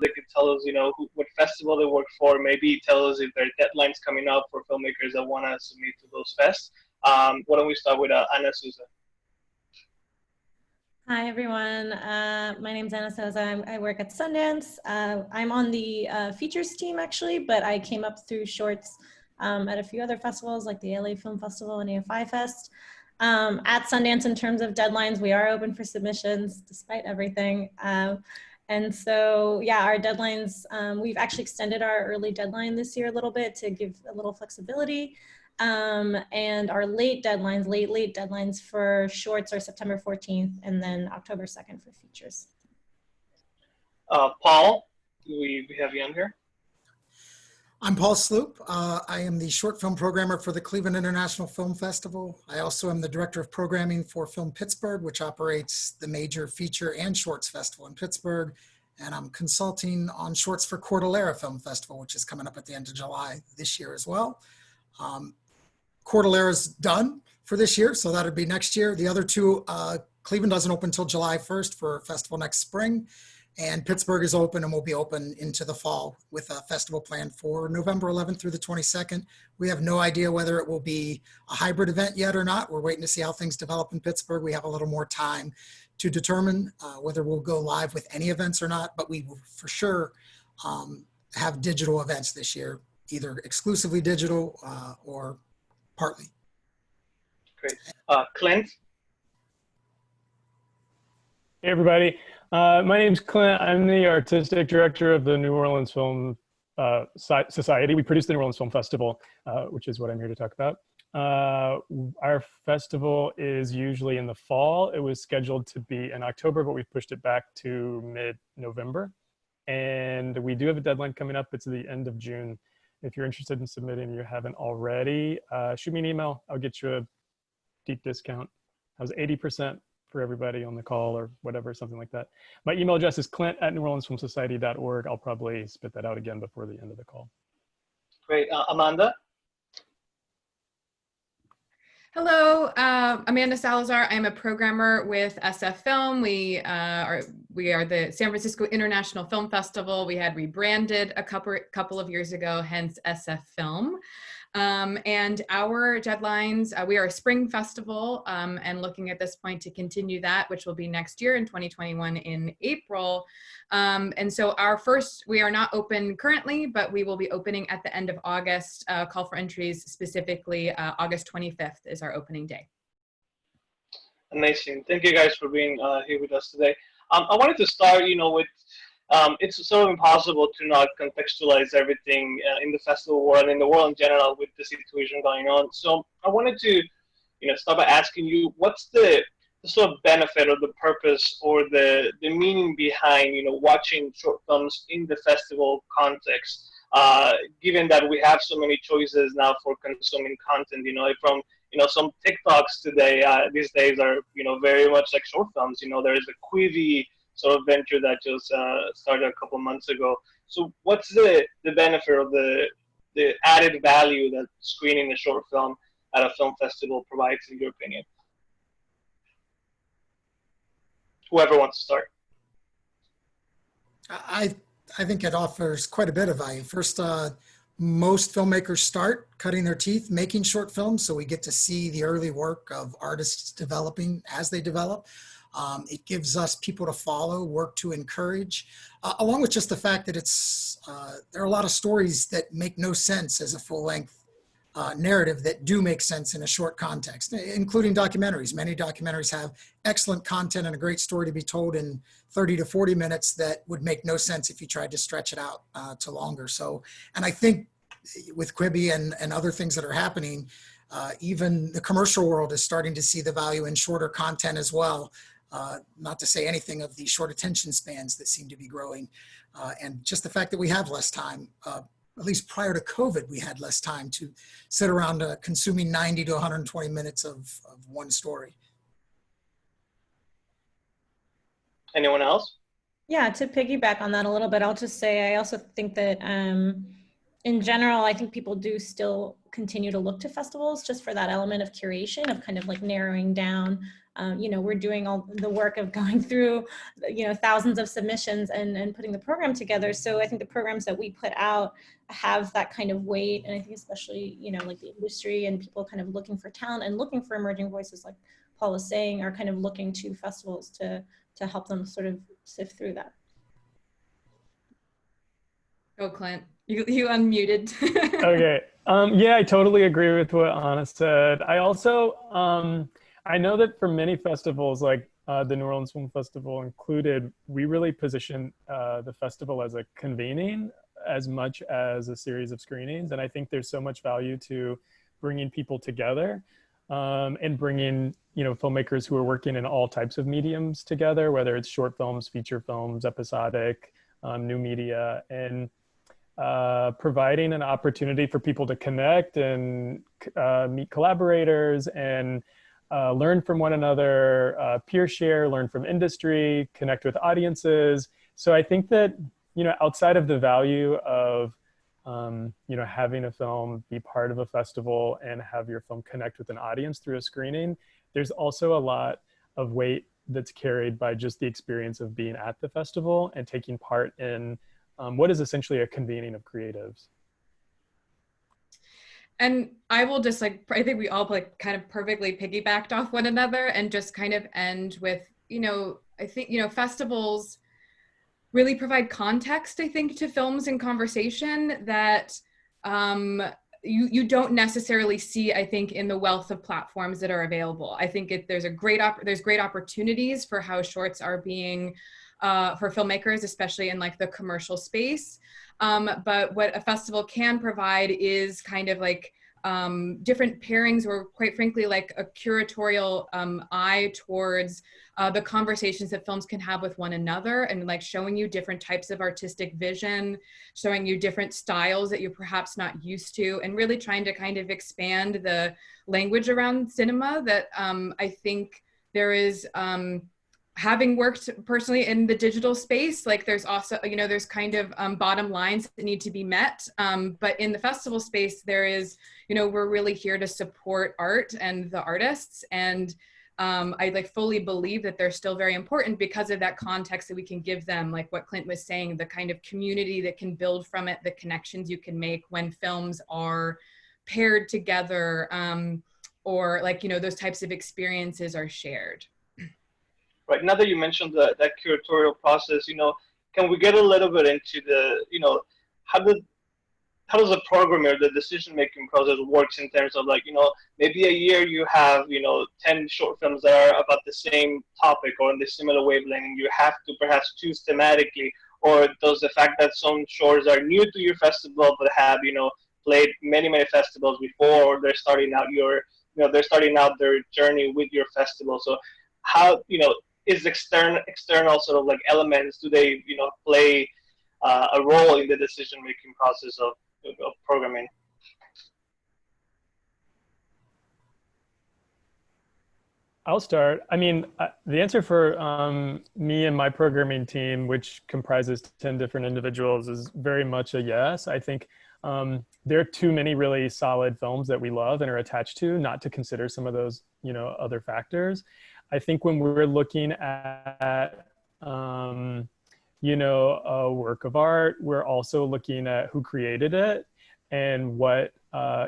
they could tell us, what festival they work for, maybe tell us if there are deadlines coming up for filmmakers that want to submit to those fests. Why don't we start with Ana Souza? Hi, everyone. My name's Ana Souza. I work at Sundance. I'm on the features team, actually, but I came up through shorts at a few other festivals like the LA Film Festival and AFI Fest. At Sundance, in terms of deadlines, we are open for submissions despite everything. And so, yeah, our deadlines, we've actually extended our early deadline this year a little bit to give a little flexibility. And our late deadlines for shorts are September 14th and then October 2nd for features. Paul, we have you on here. I'm Paul Sloop. I am the short film programmer for the Cleveland International Film Festival. I also am the director of programming for Film Pittsburgh, which operates the major feature and shorts festival in Pittsburgh. And I'm consulting on shorts for Cordillera Film Festival, which is coming up at the end of July this year as well. Cordillera's done for this year, so that'd be next year. The other two, Cleveland doesn't open until July 1st for a festival next spring, and Pittsburgh is open and will be open into the fall with a festival planned for November 11th through the 22nd. We have no idea whether it will be a hybrid event yet or not. We're waiting to see how things develop in Pittsburgh. We have a little more time to determine whether we'll go live with any events or not, but we will for sure have digital events this year, either exclusively digital or partly. Great. Clint? Hey, everybody. My name's Clint. I'm the artistic director of the New Orleans Film Society. We produce the New Orleans Film Festival, which is what I'm here to talk about. Our festival is usually in the fall. It was scheduled to be in October, but we pushed it back to mid-November. And we do have a deadline coming up. It's the end of June. If you're interested in submitting and you haven't already, shoot me an email. I'll get you a deep discount. I was 80% for everybody on the call or whatever, something like that. My email address is clint@neworleansfilmsociety.org. I'll probably spit that out again before the end of the call. Great. Amanda? Hello, Amanda Salazar. I'm a programmer with SF Film. We are the San Francisco International Film Festival. We had rebranded a couple of years ago, hence SF Film. And our deadlines, we are a spring festival and looking at this point to continue that, which will be next year in 2021 in April. And so we are not open currently, but we will be opening at the end of August. Call for entries specifically August 25th is our opening day. Amazing. Thank you guys for being here with us today. I wanted to start, with it's sort of impossible to not contextualize everything in the festival world and in the world in general with the situation going on. So I wanted to, start by asking you, what's the sort of benefit or the purpose or the meaning behind, watching short films in the festival context, given that we have so many choices now for consuming content, from, some TikToks today, these days are, very much like short films. There is a Quibi sort of venture that just started a couple months ago. So what's the benefit of the added value that screening a short film at a film festival provides, in your opinion? Whoever wants to start. I think it offers quite a bit of value. First, most filmmakers start cutting their teeth making short films, so we get to see the early work of artists developing as they develop. It gives us people to follow, work to encourage, along with just the fact that there are a lot of stories that make no sense as a full-length narrative that do make sense in a short context, including documentaries. Many documentaries have excellent content and a great story to be told in 30 to 40 minutes that would make no sense if you tried to stretch it out to longer. So, and I think with Quibi and other things that are happening, even the commercial world is starting to see the value in shorter content as well. Not to say anything of the short attention spans that seem to be growing. And just the fact that we have less time, at least prior to COVID, we had less time to sit around consuming 90 to 120 minutes of one story. Anyone else? Yeah, to piggyback on that a little bit, I'll just say I also think that in general, I think people do still continue to look to festivals just for that element of curation, of kind of like narrowing down You know, we're doing all the work of going through, you know, thousands of submissions and putting the program together. So I think the programs that we put out have that kind of weight. And I think especially, you know, like the industry and people kind of looking for talent and looking for emerging voices, like Paul was saying, are kind of looking to festivals to help them sort of sift through that. Go, Clint. You unmuted. Okay. Yeah, I totally agree with what Anna said. I also, I know that for many festivals, like the New Orleans Film Festival included, we really position the festival as a convening as much as a series of screenings. And I think there's so much value to bringing people together and bringing, you know, filmmakers who are working in all types of mediums together, whether it's short films, feature films, episodic, new media, and providing an opportunity for people to connect and meet collaborators and learn from one another, peer share, learn from industry, connect with audiences. So I think that, you know, outside of the value of, you know, having a film be part of a festival and have your film connect with an audience through a screening, there's also a lot of weight that's carried by just the experience of being at the festival and taking part in what is essentially a convening of creatives. And I will just like, I think we all like kind of perfectly piggybacked off one another and just kind of end with, you know, I think, you know, festivals really provide context, I think, to films and conversation that you don't necessarily see, I think, in the wealth of platforms that are available. I think there's great opportunities for how shorts are being for filmmakers, especially in like the commercial space. But what a festival can provide is kind of like different pairings, or quite frankly, like a curatorial eye towards the conversations that films can have with one another, and like showing you different types of artistic vision, showing you different styles that you're perhaps not used to, and really trying to kind of expand the language around cinema that I think there is, having worked personally in the digital space, like there's also, you know, there's kind of bottom lines that need to be met. But in the festival space, there is, you know, we're really here to support art and the artists. And I like fully believe that they're still very important because of that context that we can give them, like what Clint was saying, the kind of community that can build from it, the connections you can make when films are paired together, or like, you know, those types of experiences are shared. Right, now that you mentioned that curatorial process, you know, can we get a little bit into the, you know, how does the programmer, the decision-making process works in terms of, like, you know, maybe a year you have, you know, 10 short films that are about the same topic or in the similar wavelength, and you have to perhaps choose thematically, or does the fact that some shorts are new to your festival but have, you know, played many festivals before, or they're starting out they're starting out their journey with your festival. So how, you know, is external sort of like elements, do they, you know, play a role in the decision-making process of programming? I'll start. I mean, the answer for me and my programming team, which comprises 10 different individuals, is very much a yes. I think there are too many really solid films that we love and are attached to not to consider some of those, you know, other factors. I think when we're looking at, you know, a work of art, we're also looking at who created it and what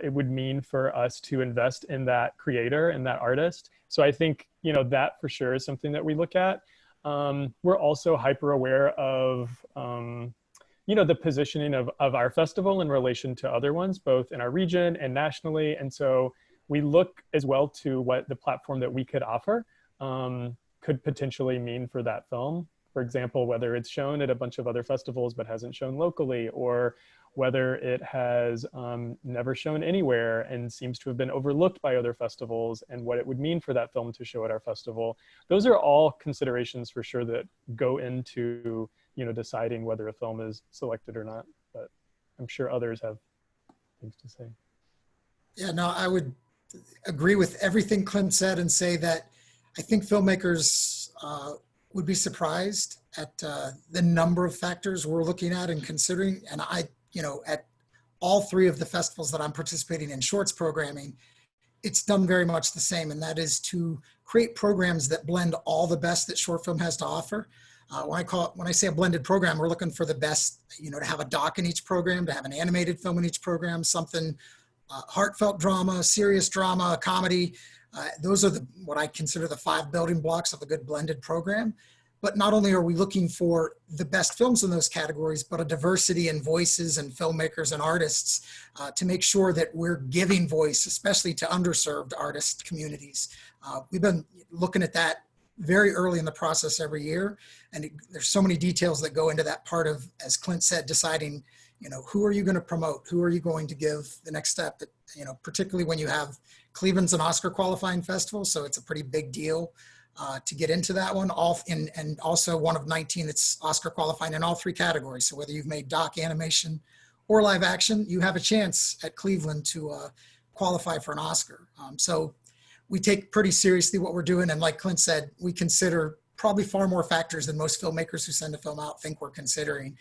it would mean for us to invest in that creator and that artist. So I think, you know, that for sure is something that we look at. We're also hyper aware of, you know, the positioning of our festival in relation to other ones, both in our region and nationally. And so we look as well to what the platform that we could offer could potentially mean for that film. For example, whether it's shown at a bunch of other festivals but hasn't shown locally, or whether it has never shown anywhere and seems to have been overlooked by other festivals, and what it would mean for that film to show at our festival. Those are all considerations for sure that go into, you know, deciding whether a film is selected or not. But I'm sure others have things to say. Yeah, no, I would agree with everything Clint said and say that I think filmmakers would be surprised at the number of factors we're looking at and considering. And I, you know, at all three of the festivals that I'm participating in shorts programming, it's done very much the same, and that is to create programs that blend all the best that short film has to offer. When I say a blended program, we're looking for the best, to have a doc in each program, to have an animated film in each program, something heartfelt drama, serious drama, comedy. Those are what I consider the 5 building blocks of a good blended program. But not only are we looking for the best films in those categories, but a diversity in voices and filmmakers and artists to make sure that we're giving voice, especially to underserved artist communities. We've been looking at that very early in the process every year. And there's so many details that go into that part of, as Clint said, deciding, who are you going to promote? Who are you going to give the next step? That, particularly when you have Cleveland's an Oscar qualifying festival, so it's a pretty big deal to get into that one. And also one of 19 that's Oscar qualifying in all 3 categories. So whether you've made doc, animation, or live action, you have a chance at Cleveland to qualify for an Oscar. So we take pretty seriously what we're doing. And like Clint said, we consider probably far more factors than most filmmakers who send a film out think we're considering,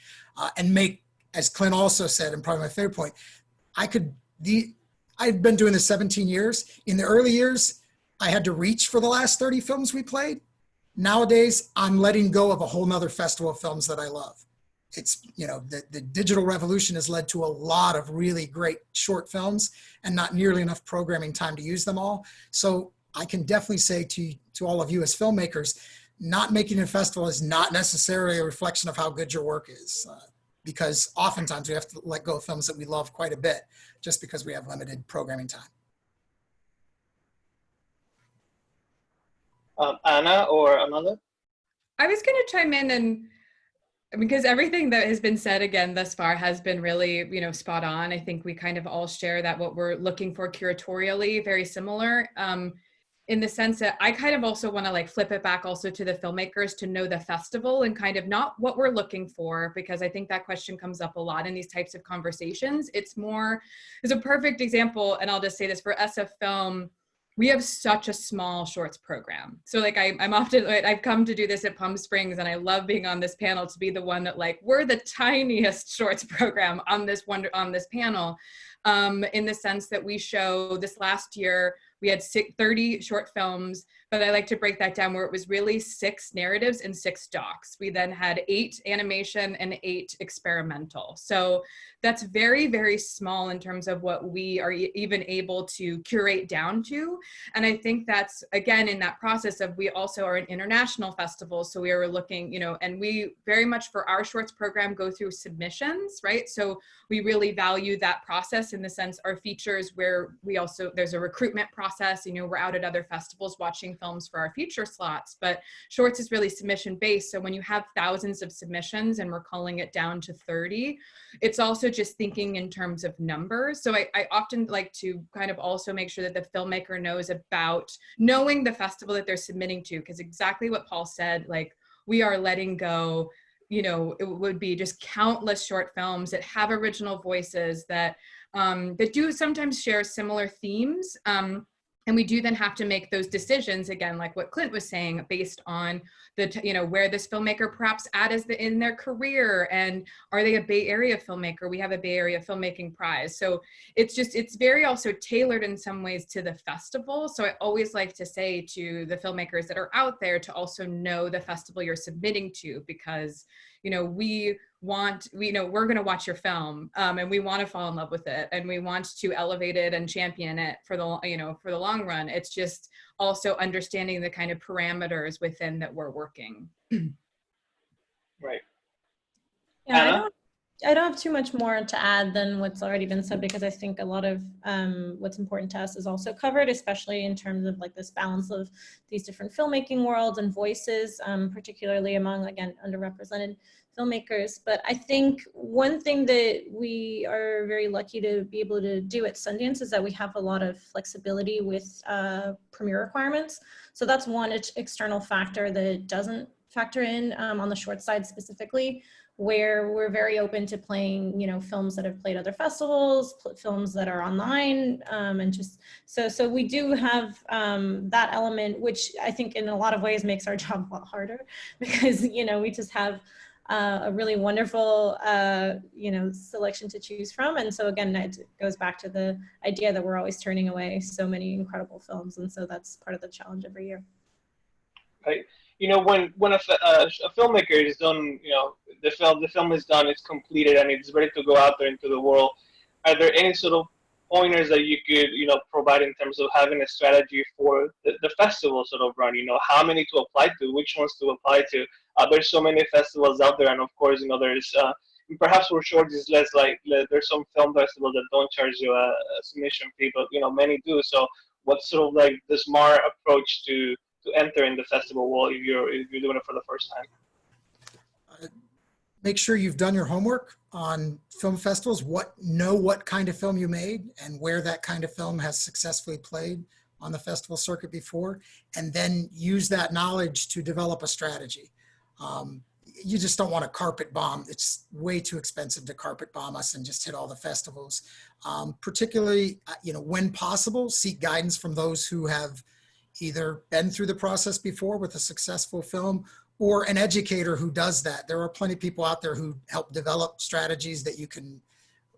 and make, as Clint also said, and probably my favorite point, I've been doing this 17 years. In the early years, I had to reach for the last 30 films we played. Nowadays, I'm letting go of a whole nother festival of films that I love. It's, the digital revolution has led to a lot of really great short films and not nearly enough programming time to use them all. So I can definitely say to all of you as filmmakers, not making a festival is not necessarily a reflection of how good your work is. Because oftentimes we have to let go of films that we love quite a bit just because we have limited programming time. Anna or Amanda? I was going to chime in, and because everything that has been said again thus far has been really, spot on. I think we kind of all share that what we're looking for curatorially, very similar. In the sense that I kind of also want to flip it back also to the filmmakers to know the festival and kind of not what we're looking for, because I think that question comes up a lot in these types of conversations. It's a perfect example, and I'll just say this for SF Film, we have such a small shorts program. So I've come to do this at Palm Springs, and I love being on this panel to be the one that we're the tiniest shorts program on this panel, in the sense that we show this last year, we had 30 short films, but I like to break that down where it was really 6 narratives and 6 docs. We then had 8 animation and 8 experimental. So that's very, very small in terms of what we are even able to curate down to. And I think that's, again, in that process of, we also are an international festival. So we are looking, and we very much for our shorts program go through submissions, right? So we really value that process in the sense our features where there's a recruitment process, we're out at other festivals watching films for our feature slots, but shorts is really submission based. So when you have thousands of submissions and we're culling it down to 30, it's also just thinking in terms of numbers. So I often like to kind of also make sure that the filmmaker knows about knowing the festival that they're submitting to, because exactly what Paul said, we are letting go, it would be just countless short films that have original voices that do sometimes share similar themes. And we do then have to make those decisions, again, like what Clint was saying, based on where this filmmaker perhaps in their career, and are they a Bay Area filmmaker? We have a Bay Area filmmaking prize. So it's very also tailored in some ways to the festival. So I always like to say to the filmmakers that are out there to also know the festival you're submitting to, because we're going to watch your film, and we want to fall in love with it, and we want to elevate it and champion it for the long run. It's just also understanding the kind of parameters within that we're working. Right. Yeah, I don't have too much more to add than what's already been said, because I think a lot of what's important to us is also covered, especially in terms of this balance of these different filmmaking worlds and voices, particularly among, again, underrepresented filmmakers. But I think one thing that we are very lucky to be able to do at Sundance is that we have a lot of flexibility with premiere requirements. So that's one external factor that doesn't factor in on the short side specifically, where we're very open to playing, films that have played other festivals, films that are online, and just so we do have that element, which I think in a lot of ways makes our job a lot harder, because we just have a really wonderful, selection to choose from. And so again, it goes back to the idea that we're always turning away so many incredible films. And so that's part of the challenge every year. Right. When a filmmaker is done, the film is done, it's completed, and it's ready to go out there into the world. Are there any sort of pointers that you could, provide in terms of having a strategy for the festival sort of run? How many to apply to, which ones to apply to? There's so many festivals out there, and of course, there's perhaps for short is less there's some film festivals that don't charge you a submission fee, but many do. So what's sort of like the smart approach to enter in the festival world if you're doing it for the first time? Make sure you've done your homework on film festivals, know what kind of film you made and where that kind of film has successfully played on the festival circuit before, and then use that knowledge to develop a strategy. You just don't want to carpet bomb. It's way too expensive to carpet bomb us and just hit all the festivals. Particularly, when possible, seek guidance from those who have either been through the process before with a successful film or an educator who does that. There are plenty of people out there who help develop strategies that you can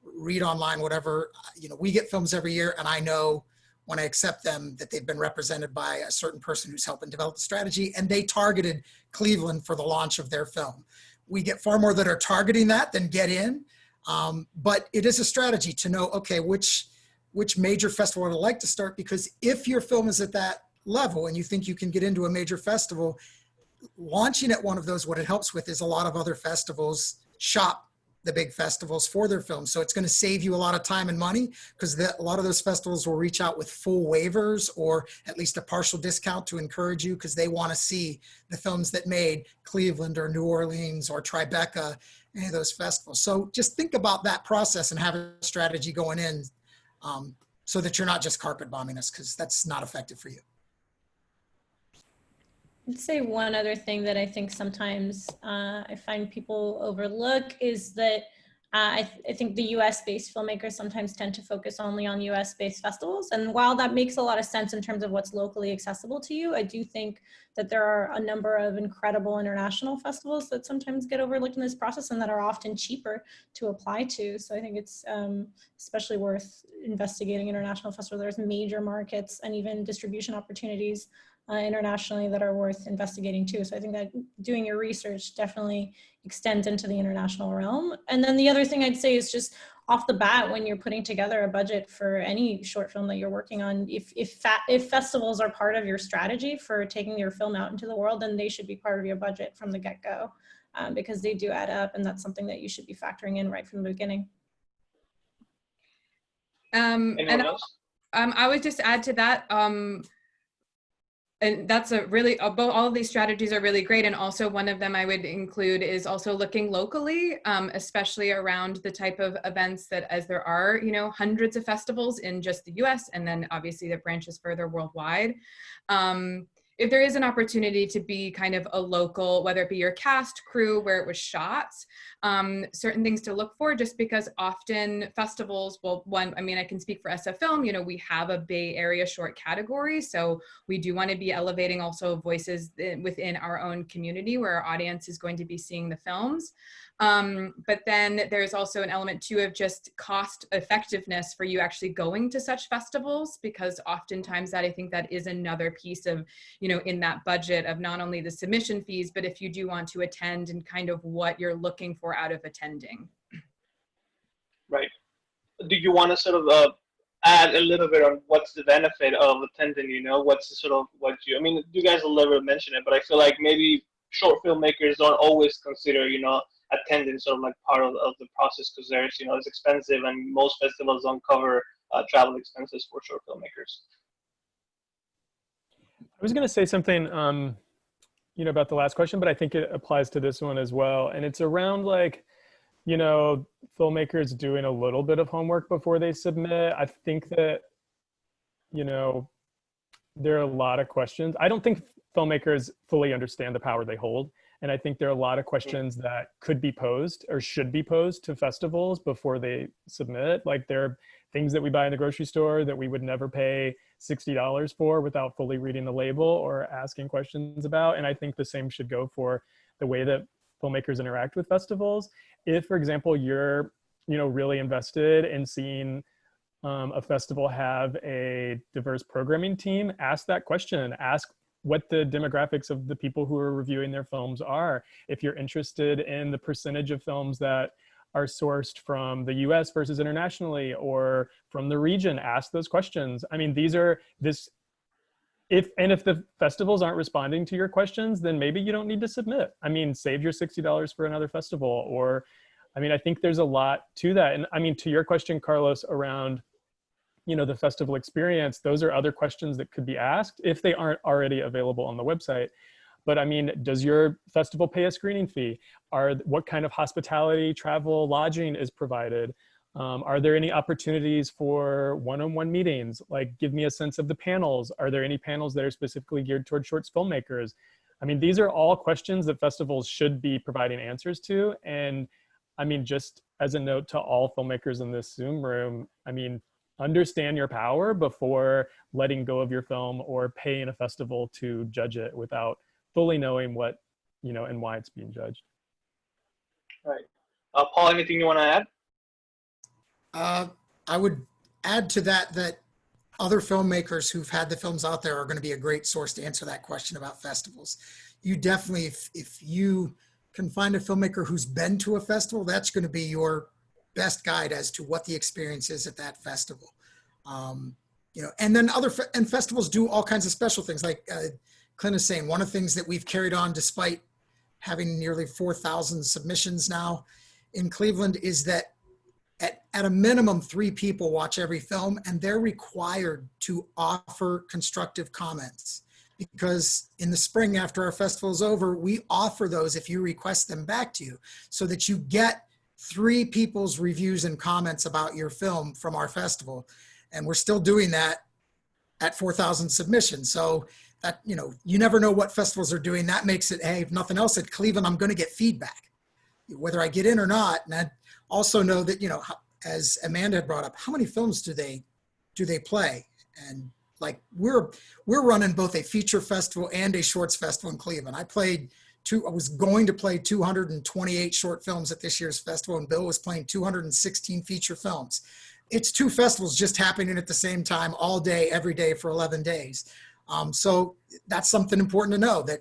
read online, whatever. We get films every year, and I know when I accept them that they've been represented by a certain person who's helping develop the strategy, and they targeted Cleveland for the launch of their film. We get far more that are targeting that than get in, but it is a strategy to know, okay, which major festival would I like to start? Because if your film is at that level and you think you can get into a major festival, launching at one of those, what it helps with is a lot of other festivals shop the big festivals for their films. So it's going to save you a lot of time and money, because a lot of those festivals will reach out with full waivers or at least a partial discount to encourage you, because they want to see the films that made Cleveland or New Orleans or Tribeca, any of those festivals. So just think about that process and have a strategy going in, so that you're not just carpet bombing us, because that's not effective for you. I'd say one other thing that I think sometimes I find people overlook is that I think the US-based filmmakers sometimes tend to focus only on US-based festivals. And while that makes a lot of sense in terms of what's locally accessible to you, I do think that there are a number of incredible international festivals that sometimes get overlooked in this process and that are often cheaper to apply to. So I think it's especially worth investigating international festivals. There's major markets and even distribution opportunities internationally that are worth investigating too. So I think that doing your research definitely extends into the international realm. And then the other thing I'd say is just off the bat, when you're putting together a budget for any short film that you're working on, if festivals are part of your strategy for taking your film out into the world, then they should be part of your budget from the get-go, because they do add up, and that's something that you should be factoring in right from the beginning. Anyone else? I would just add to that, and that's a really, all of these strategies are really great. And also one of them I would include is also looking locally, especially around the type of events that, as there are, hundreds of festivals in just the US, and then obviously that branches further worldwide. If there is an opportunity to be kind of a local, whether it be your cast, crew, where it was shot, certain things to look for, just because often festivals, well, I can speak for SF Film, we have a Bay Area short category. So we do want to be elevating also voices within our own community where our audience is going to be seeing the films. But then there's also an element too of just cost effectiveness for you actually going to such festivals, because oftentimes I think that is another piece of, in that budget of not only the submission fees, but if you do want to attend and kind of what you're looking for out of attending. Right. Do you want to sort of add a little bit on what's the benefit of attending, what's the sort of, you guys will never mention it, but I feel like maybe short filmmakers don't always consider, attending sort of like part of the process, because there's, it's expensive, and most festivals don't cover travel expenses for short filmmakers. I was going to say something, about the last question, but I think it applies to this one as well. And it's around filmmakers doing a little bit of homework before they submit. I think that, there are a lot of questions. I don't think filmmakers fully understand the power they hold. And I think there are a lot of questions that could be posed or should be posed to festivals before they submit. Like, there are things that we buy in the grocery store that we would never pay $60 for without fully reading the label or asking questions about. And I think the same should go for the way that filmmakers interact with festivals. If, for example, you're, really invested in seeing a festival have a diverse programming team, ask that question. Ask what the demographics of the people who are reviewing their films are. If you're interested in the percentage of films that are sourced from the US versus internationally or from the region, ask those questions. I mean, if the festivals aren't responding to your questions, then maybe you don't need to submit. I mean, save your $60 for another festival. Or, I mean, I think there's a lot to that. And I mean, to your question, Carlos, around, the festival experience, those are other questions that could be asked if they aren't already available on the website. But I mean, does your festival pay a screening fee? What kind of hospitality, travel, lodging is provided? Are there any opportunities for one-on-one meetings? Like, give me a sense of the panels. Are there any panels that are specifically geared toward shorts filmmakers? I mean, these are all questions that festivals should be providing answers to. And I mean, just as a note to all filmmakers in this Zoom room, I mean, understand your power before letting go of your film or paying a festival to judge it without fully knowing what, and why it's being judged. Right. Paul, anything you want to add? I would add to that other filmmakers who've had the films out there are going to be a great source to answer that question about festivals. You definitely, if you can find a filmmaker who's been to a festival, that's going to be your best guide as to what the experience is at that festival. And then and festivals do all kinds of special things. Like Clint is saying, one of the things that we've carried on despite having nearly 4,000 submissions now in Cleveland is that at a minimum, 3 people watch every film, and they're required to offer constructive comments. Because in the spring, after our festival is over, we offer those if you request them back to you, so that you get 3 people's reviews and comments about your film from our festival. And we're still doing that at 4,000 submissions. So that, you never know what festivals are doing. That makes it, hey, if nothing else, at Cleveland, I'm going to get feedback, whether I get in or not. And I also know that, as Amanda had brought up, how many films do they play? And like, we're running both a feature festival and a shorts festival in Cleveland. I was going to play 228 short films at this year's festival, and Bill was playing 216 feature films. It's 2 festivals just happening at the same time all day, every day for 11 days. So that's something important to know, that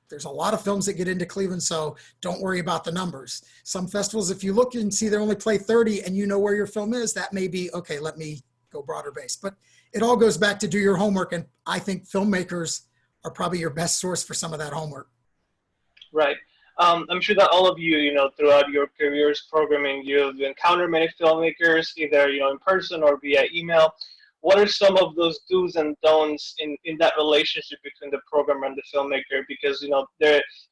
there's a lot of films that get into Cleveland, so don't worry about the numbers. Some festivals, if you look and see they only play 30 and you know where your film is, that may be, okay, let me go broader base. But it all goes back to do your homework, and I think filmmakers are probably your best source for some of that homework. Right. I'm sure that all of you, throughout your careers programming, you've encountered many filmmakers, either, in person or via email. What are some of those do's and don'ts in that relationship between the programmer and the filmmaker? Because,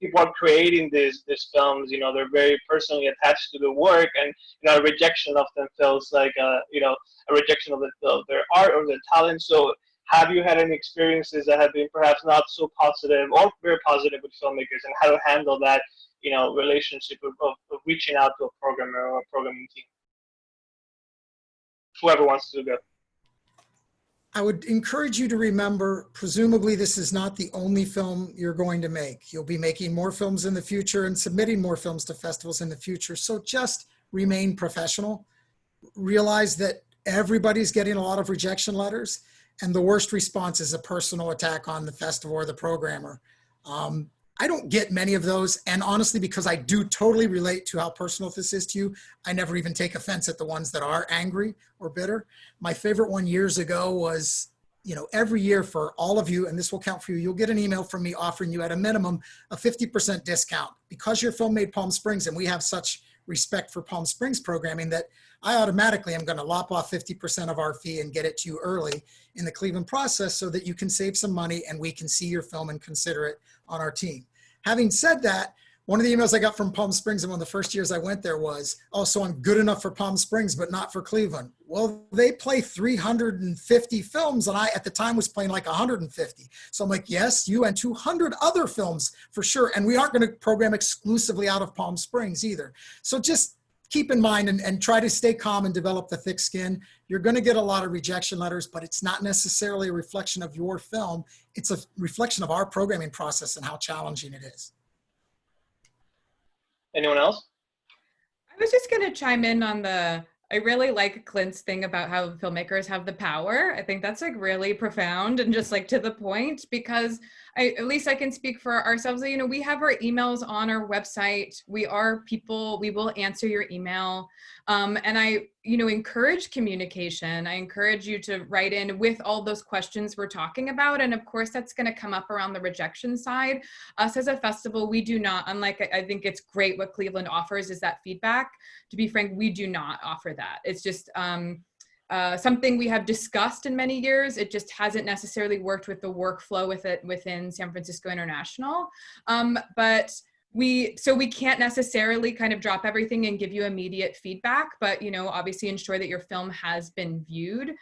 people are creating these films, they're very personally attached to the work, and, a rejection often feels like, a rejection of their art or their talent. So have you had any experiences that have been perhaps not so positive or very positive with filmmakers, and how to handle that, relationship of reaching out to a programmer or a programming team? Whoever wants to go. I would encourage you to remember, presumably this is not the only film you're going to make. You'll be making more films in the future and submitting more films to festivals in the future. So just remain professional. Realize that everybody's getting a lot of rejection letters, and the worst response is a personal attack on the festival or the programmer. I don't get many of those, and honestly, because I do totally relate to how personal this is to you, I never even take offense at the ones that are angry or bitter. My favorite one years ago was, every year for all of you, and this will count for you, you'll get an email from me offering you at a minimum a 50% discount. Because your film made Palm Springs, and we have such respect for Palm Springs programming that I automatically am going to lop off 50% of our fee and get it to you early in the Cleveland process, so that you can save some money and we can see your film and consider it on our team. Having said that, one of the emails I got from Palm Springs in one of the first years I went there was, oh, so I'm good enough for Palm Springs, but not for Cleveland. Well, they play 350 films, and I, at the time, was playing like 150. So I'm like, yes, you and 200 other films for sure. And we aren't going to program exclusively out of Palm Springs either. So just keep in mind and try to stay calm and develop the thick skin. You're going to get a lot of rejection letters, but it's not necessarily a reflection of your film. It's a reflection of our programming process and how challenging it is. Anyone else? I was just going to chime in on I really like Clint's thing about how filmmakers have the power. I think that's like really profound and just like to the point, because at least I can speak for ourselves. You know, we have our emails on our website. We are people, we will answer your email. And I, you know, encourage communication. I encourage you to write in with all those questions we're talking about. And of course, that's going to come up around the rejection side. Us as a festival, we do not, unlike, I think it's great what Cleveland offers is that feedback. To be frank, we do not offer that. It's just something we have discussed in many years. It just hasn't necessarily worked with the workflow with it within San Francisco International. But we can't necessarily kind of drop everything and give you immediate feedback, but, you know, obviously ensure that your film has been viewed.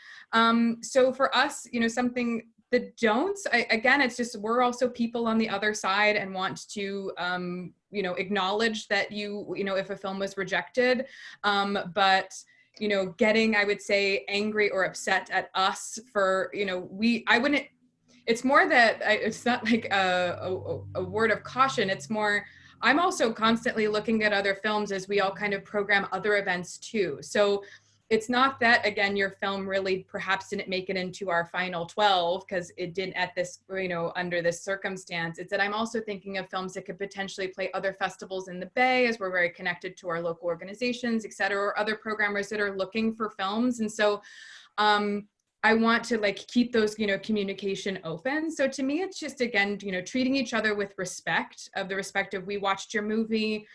So for us, you know, something the don'ts, again, it's just, we're also people on the other side and want to, you know, acknowledge that you know, if a film was rejected, but, you know, getting, I would say, angry or upset at us for, you know, I wouldn't, it's more that it's not like a word of caution. It's more, I'm also constantly looking at other films as we all kind of program other events too. So it's not that, again, your film really perhaps didn't make it into our final 12 because it didn't at this, you know, under this circumstance. It's that I'm also thinking of films that could potentially play other festivals in the Bay, as we're very connected to our local organizations, et cetera, or other programmers that are looking for films. And so I want to like keep those, you know, communication open. So to me, it's just, again, you know, treating each other with respect, of the respect of, we watched your movie,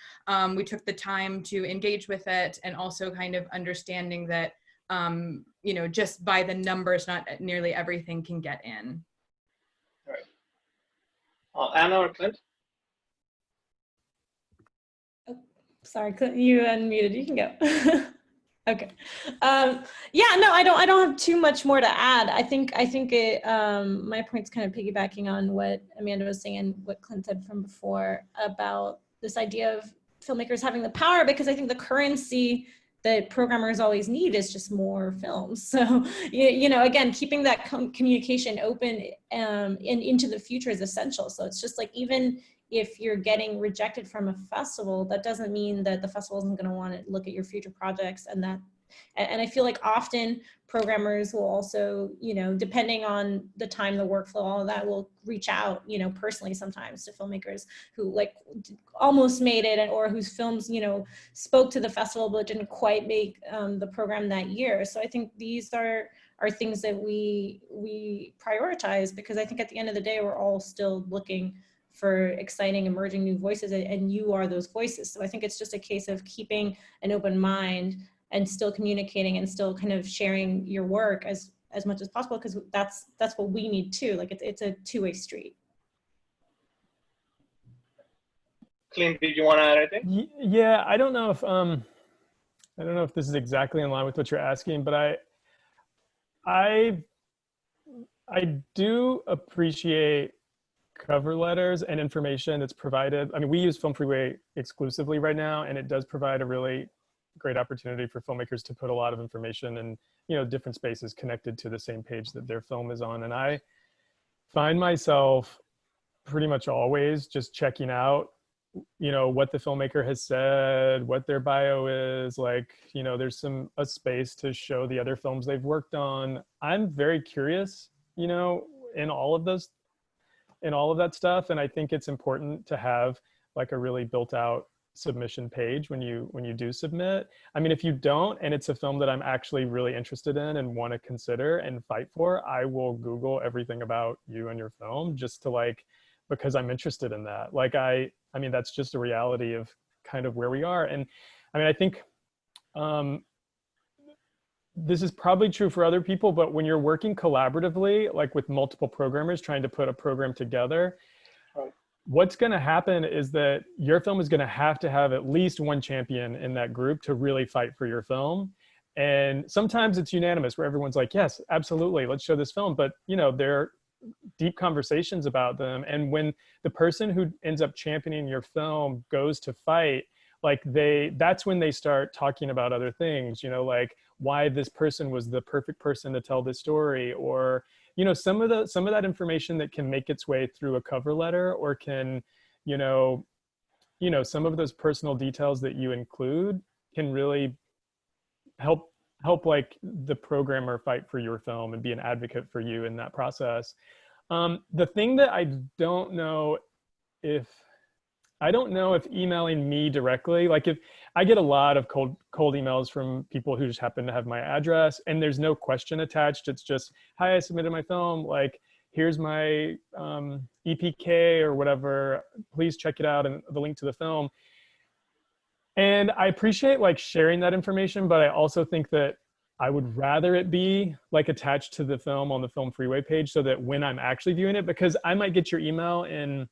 we took the time to engage with it, and also kind of understanding that, you know, just by the numbers, not nearly everything can get in. All right. Anna or Clint? Oh, sorry, Clint, you unmuted. You can go. Okay. Yeah, no, I don't have too much more to add. I think it, my point's kind of piggybacking on what Amanda was saying and what Clint said from before about this idea of filmmakers having the power, because I think the currency that programmers always need is just more films. So, you know, again, keeping that communication open and into the future is essential. So it's just like, even if you're getting rejected from a festival, that doesn't mean that the festival isn't going to want to look at your future projects. And I feel like often programmers will also, you know, depending on the time, the workflow, all of that, will reach out, you know, personally sometimes to filmmakers who like almost made it, or whose films, you know, spoke to the festival but didn't quite make the program that year. So I think these are things that we prioritize, because I think at the end of the day, we're all still looking for exciting, emerging new voices, and you are those voices. So I think it's just a case of keeping an open mind and still communicating and still kind of sharing your work as much as possible, because that's what we need too. Like it's a two-way street. Clint, did you want to add anything? Yeah, I don't know if this is exactly in line with what you're asking, but I do appreciate cover letters and information that's provided. I mean, we use Film Freeway exclusively right now, and it does provide a really great opportunity for filmmakers to put a lot of information in, you know, different spaces connected to the same page that their film is on. And I find myself pretty much always just checking out, you know, what the filmmaker has said, what their bio is, like, you know, there's a space to show the other films they've worked on. I'm very curious, you know, in all of that stuff. And I think it's important to have like a really built out submission page when you do submit. I mean, if you don't, and it's a film that I'm actually really interested in and want to consider and fight for, I will Google everything about you and your film, just to like, because I'm interested in that. Like, I mean, that's just a reality of kind of where we are. And I mean, I think this is probably true for other people, but when you're working collaboratively, like with multiple programmers trying to put a program together, what's going to happen is that your film is going to have at least one champion in that group to really fight for your film. And sometimes it's unanimous where everyone's like, yes, absolutely, let's show this film. But, you know, there are deep conversations about them. And when the person who ends up championing your film goes to fight, like that's when they start talking about other things, you know, like why this person was the perfect person to tell this story, or, you know, some of that information that can make its way through a cover letter, or can, you know, you know, some of those personal details that you include can really help like the programmer fight for your film and be an advocate for you in that process. The thing that I don't know if emailing me directly, like if I get a lot of cold emails from people who just happen to have my address and there's no question attached. It's just, hi, I submitted my film. Like, here's my EPK or whatever, please check it out, and the link to the film. And I appreciate like sharing that information, but I also think that I would rather it be like attached to the film on the Film Freeway page, so that when I'm actually viewing it, because I might get your email in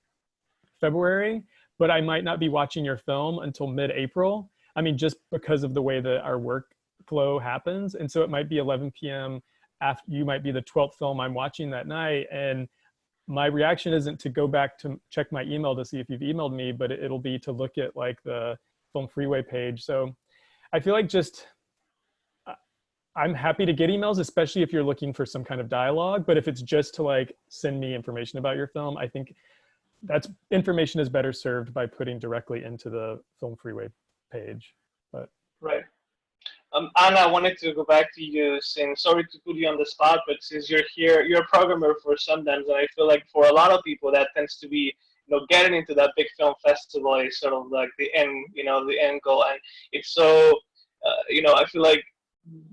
February, but I might not be watching your film until mid-April. I mean, just because of the way that our workflow happens. And so it might be 11 p.m. after, you might be the 12th film I'm watching that night. And my reaction isn't to go back to check my email to see if you've emailed me, but it'll be to look at like the Film Freeway page. So I feel like just, I'm happy to get emails, especially if you're looking for some kind of dialogue. But if it's just to like send me information about your film, I think that's information is better served by putting directly into the Film Freeway page. But right. Anna, I wanted to go back to you, since, sorry to put you on the spot, but since you're here, you're a programmer for Sundance, and I feel like for a lot of people that tends to be, you know, getting into that big film festival is sort of like the end, you know, the end goal. And it's so, you know, I feel like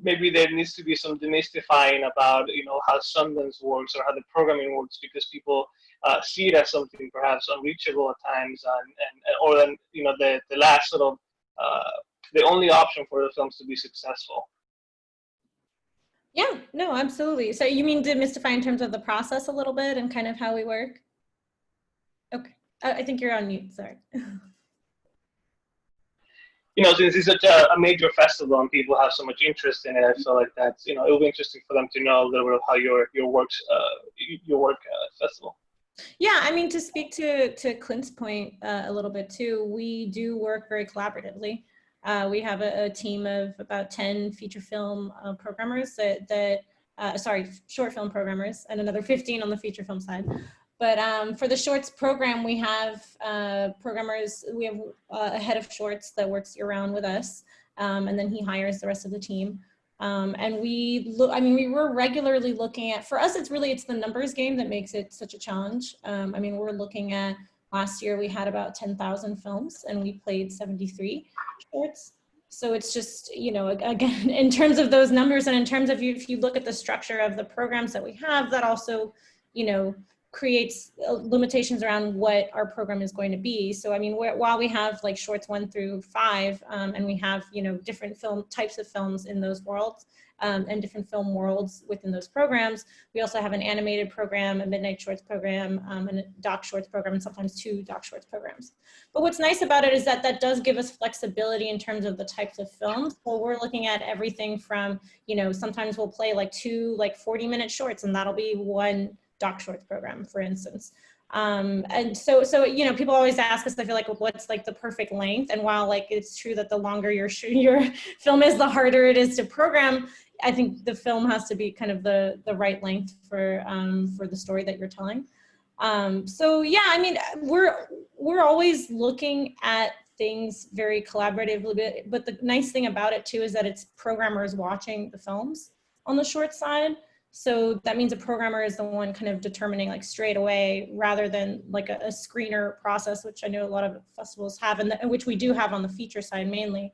maybe there needs to be some demystifying about, you know, how Sundance works or how the programming works, because people see it as something perhaps unreachable at times, or then, you know, the last sort of, the only option for the films to be successful. Yeah, no, absolutely. So you mean demystify in terms of the process a little bit and kind of how we work? Okay, I think you're on mute, sorry. You know, since it's such a major festival and people have so much interest in it, I feel like that's, you know, it'll be interesting for them to know a little bit of how your work festival. Yeah, I mean, to speak to Clint's point a little bit too, we do work very collaboratively. We have a team of about 10 feature film programmers short film programmers, and another 15 on the feature film side. But for the shorts program, we have programmers, we have a head of shorts that works year round with us, and then he hires the rest of the team. And we were regularly looking at, for us, it's the numbers game that makes it such a challenge. I mean, we're looking at, last year we had about 10,000 films and we played 73 shorts. So it's just, you know, again, in terms of those numbers and in terms of if you look at the structure of the programs that we have, that also, you know, creates limitations around what our program is going to be. So, I mean, while we have like shorts 1 through 5, and we have, you know, different types of films in those worlds, and different film worlds within those programs, we also have an animated program, a midnight shorts program, and a doc shorts program, and sometimes 2 doc shorts programs. But what's nice about it is that that does give us flexibility in terms of the types of films. So we're looking at everything from, you know, sometimes we'll play like 2 like 40-minute shorts, and that'll be 1 doc shorts program, for instance. And so, you know, people always ask us, I feel like, what's like the perfect length? And while like it's true that the longer your film is, the harder it is to program, I think the film has to be kind of the right length for the story that you're telling. So yeah, I mean, we're always looking at things very collaboratively, but the nice thing about it too is that it's programmers watching the films on the short side. So that means a programmer is the one kind of determining like straight away, rather than like a screener process, which I know a lot of festivals have, and which we do have on the feature side mainly.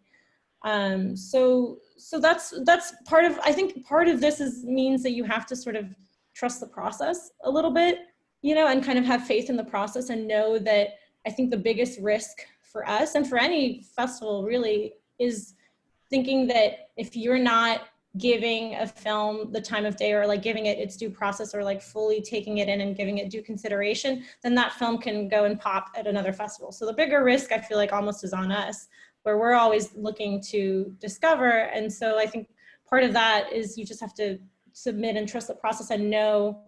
So that's part of, I think part of this means that you have to sort of trust the process a little bit, you know, and kind of have faith in the process and know that I think the biggest risk for us and for any festival really is thinking that if you're not giving a film the time of day, or like giving it its due process, or like fully taking it in and giving it due consideration, then that film can go and pop at another festival. So the bigger risk, I feel like, almost is on us, where we're always looking to discover. And so I think part of that is you just have to submit and trust the process and know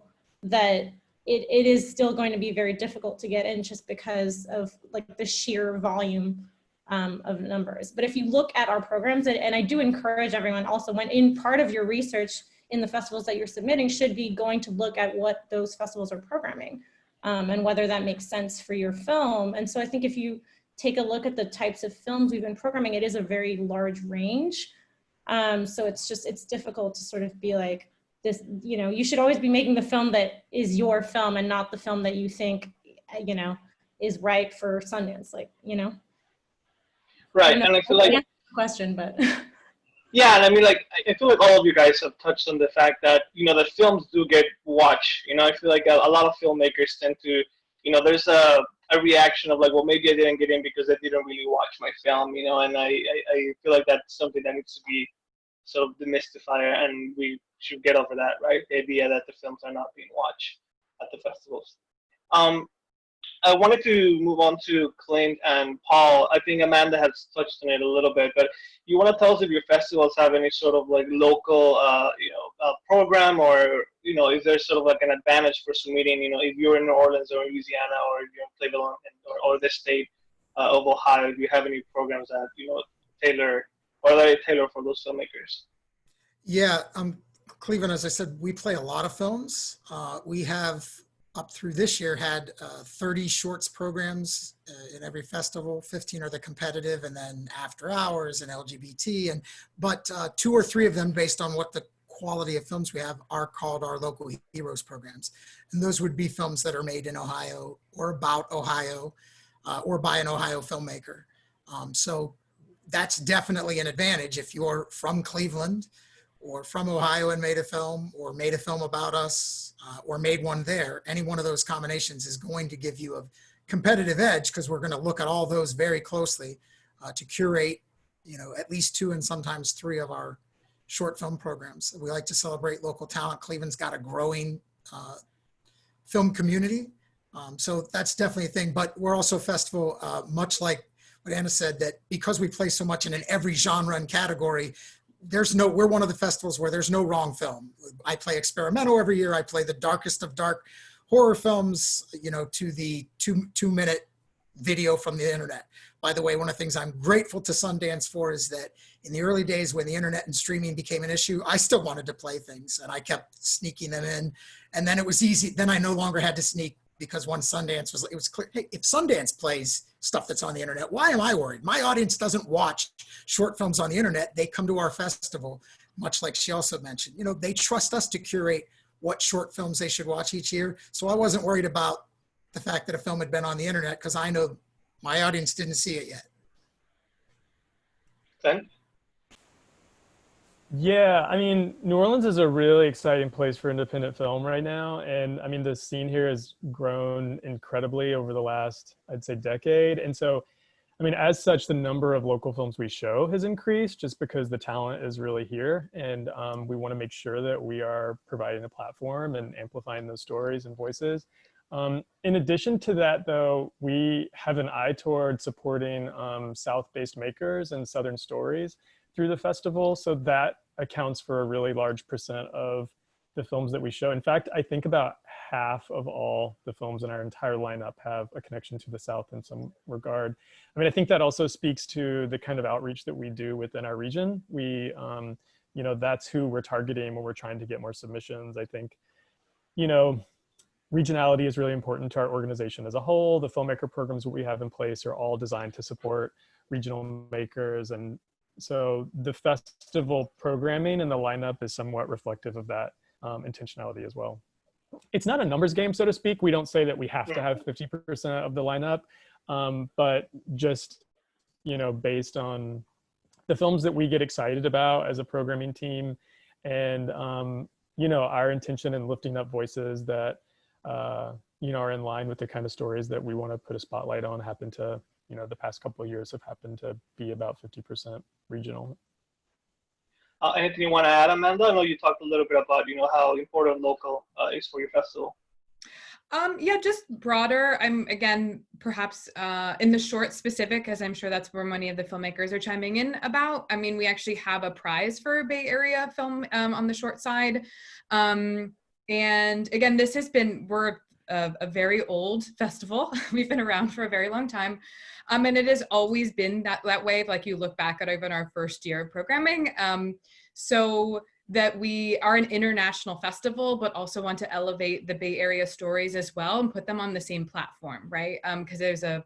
that it is still going to be very difficult to get in, just because of like the sheer volume of numbers. But if you look at our programs, and I do encourage everyone also, when in part of your research in the festivals that you're submitting, should be going to look at what those festivals are programming, and whether that makes sense for your film. And so I think if you take a look at the types of films we've been programming, it is a very large range. So it's difficult to sort of be like this, you know, you should always be making the film that is your film and not the film that you think, you know, is right for Sundance, like, you know. Right, and I feel like question, but yeah, and I mean, like, I feel like all of you guys have touched on the fact that, you know, the films do get watched. You know, I feel like a lot of filmmakers tend to, you know, there's a reaction of like, well, maybe I didn't get in because I didn't really watch my film, you know, and I feel like that's something that needs to be sort of demystified, and we should get over that, right? The idea that the films are not being watched at the festivals. I wanted to move on to Clint and Paul. I think Amanda has touched on it a little bit, but you want to tell us if your festivals have any sort of like local, program, or, you know, is there sort of like an advantage for submitting, you know, if you're in New Orleans or Louisiana, or if you're in Cleveland or the state of Ohio, do you have any programs that, you know, tailor for those filmmakers? Yeah, Cleveland, as I said, we play a lot of films. We have up through this year had 30 shorts programs in every festival. 15 are the competitive, and then after hours and LGBT. But 2 or 3 of them, based on what the quality of films we have, are called our local heroes programs. And those would be films that are made in Ohio or about Ohio or by an Ohio filmmaker. So that's definitely an advantage if you're from Cleveland or from Ohio and made a film, or made a film about us, or made one there. Any one of those combinations is going to give you a competitive edge, because we're going to look at all those very closely to curate, you know, at least 2 and sometimes 3 of our short film programs. We like to celebrate local talent. Cleveland's got a growing film community, so that's definitely a thing. But we're also a festival, much like what Anna said, that because we play so much in every genre and category, we're one of the festivals where there's no wrong film. I play experimental every year. I play the darkest of dark horror films, you know, to the two-minute video from the internet. By the way, one of the things I'm grateful to Sundance for is that in the early days when the internet and streaming became an issue, I still wanted to play things, and I kept sneaking them in. And then it was easy. Then I no longer had to sneak, because once Sundance it was clear, hey, if Sundance plays stuff that's on the internet, why am I worried? My audience doesn't watch short films on the internet. They come to our festival, much like she also mentioned. You know, they trust us to curate what short films they should watch each year. So I wasn't worried about the fact that a film had been on the internet, because I know my audience didn't see it yet. Clint? Yeah, I mean, New Orleans is a really exciting place for independent film right now. And I mean, the scene here has grown incredibly over the last, I'd say, decade. And so, I mean, as such, the number of local films we show has increased just because the talent is really here. And we want to make sure that we are providing a platform and amplifying those stories and voices. In addition to that, though, we have an eye toward supporting South-based makers and Southern stories through the festival. So that accounts for a really large percent of the films that we show. In fact, I think about half of all the films in our entire lineup have a connection to the South in some regard. I mean, I think that also speaks to the kind of outreach that we do within our region. We, you know, that's who we're targeting when we're trying to get more submissions. I think, you know, regionality is really important to our organization as a whole. The filmmaker programs that we have in place are all designed to support regional makers. And so the festival programming and the lineup is somewhat reflective of that intentionality as well. It's not a numbers game, so to speak. We don't say that we have to have 50% of the lineup, but just, you know, based on the films that we get excited about as a programming team, and, you know, our intention in lifting up voices that, you know, are in line with the kind of stories that we want to put a spotlight on happen to, you know, the past couple of years have happened to be about 50% regional. Anything you want to add, Amanda? I know you talked a little bit about, you know, how important local is for your festival. Yeah, just broader. I'm, again, perhaps in the short specific, as I'm sure that's where many of the filmmakers are chiming in about. I mean, we actually have a prize for Bay Area film on the short side. And again, this has been, we're a very old festival. We've been around for a very long time. And it has always been that way. Like you look back at even our first year of programming. So that we are an international festival, but also want to elevate the Bay Area stories as well and put them on the same platform, right? Because there's a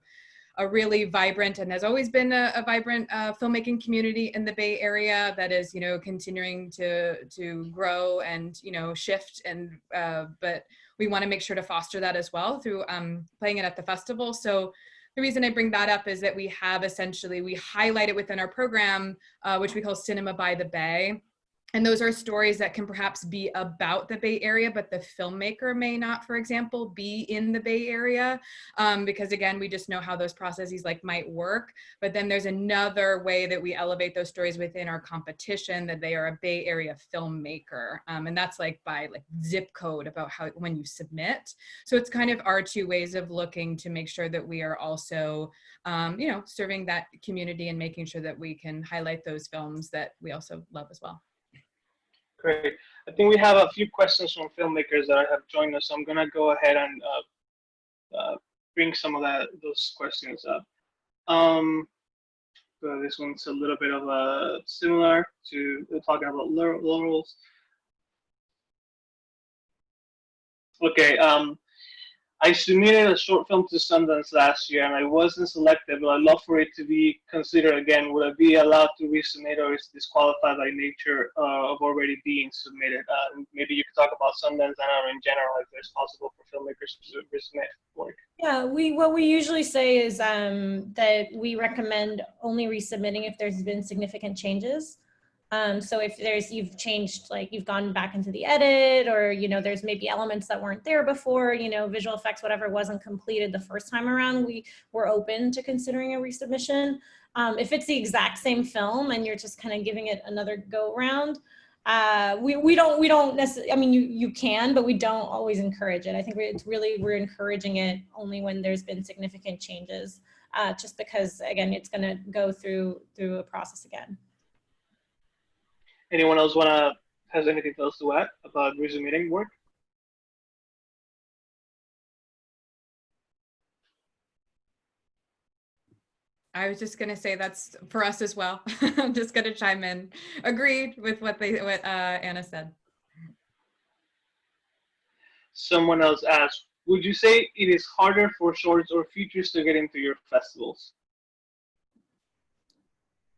a really vibrant and has always been a vibrant filmmaking community in the Bay Area that is, you know, continuing to grow and, you know, shift. And but we want to make sure to foster that as well through playing it at the festival. So the reason I bring that up is that we have essentially, we highlight it within our program, which we call Cinema by the Bay. And those are stories that can perhaps be about the Bay Area, but the filmmaker may not, for example, be in the Bay Area, because again, we just know how those processes like might work. But then there's another way that we elevate those stories within our competition, that they are a Bay Area filmmaker. And that's like by like zip code about how, when you submit. So it's kind of our two ways of looking to make sure that we are also, you know, serving that community and making sure that we can highlight those films that we also love as well. Great. I think we have a few questions from filmmakers that have joined us. So I'm going to go ahead and bring some of those questions up. So this one's a little bit of similar to talking about laurels. Okay. I submitted a short film to Sundance last year and I wasn't selected, but I'd love for it to be considered again. Would I be allowed to resubmit, or is disqualified by nature of already being submitted? Maybe you could talk about Sundance and in general, if it's possible for filmmakers to resubmit work. Yeah, what we usually say is that we recommend only resubmitting if there's been significant changes. So if you've changed, like you've gone back into the edit, or, you know, there's maybe elements that weren't there before, you know, visual effects, whatever wasn't completed the first time around, we're open to considering a resubmission. If it's the exact same film and you're just kind of giving it another go around, we don't necessarily, I mean, you can, but we don't always encourage it. I think we're encouraging it only when there's been significant changes, just because, again, it's going to go through a process again. Anyone else has anything else to add about resubmitting work? I was just going to say that's for us as well. I'm just going to chime in. Agreed with what Anna said. Someone else asked, would you say it is harder for shorts or features to get into your festivals?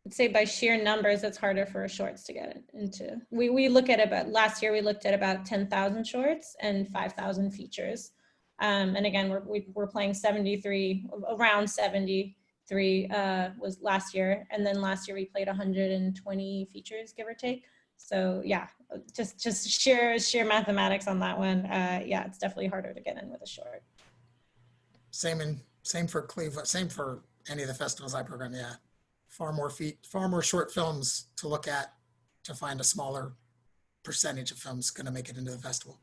I'd say by sheer numbers, it's harder for shorts to get into. We look at about, last year we looked at about 10,000 shorts and 5,000 features. And again, we're playing 73, around 73 was last year. And then last year we played 120 features, give or take. So yeah, just sheer mathematics on that one. Yeah, it's definitely harder to get in with a short. Same for Cleveland, same for any of the festivals I program, yeah. Far more short films to look at to find a smaller percentage of films going to make it into the festival.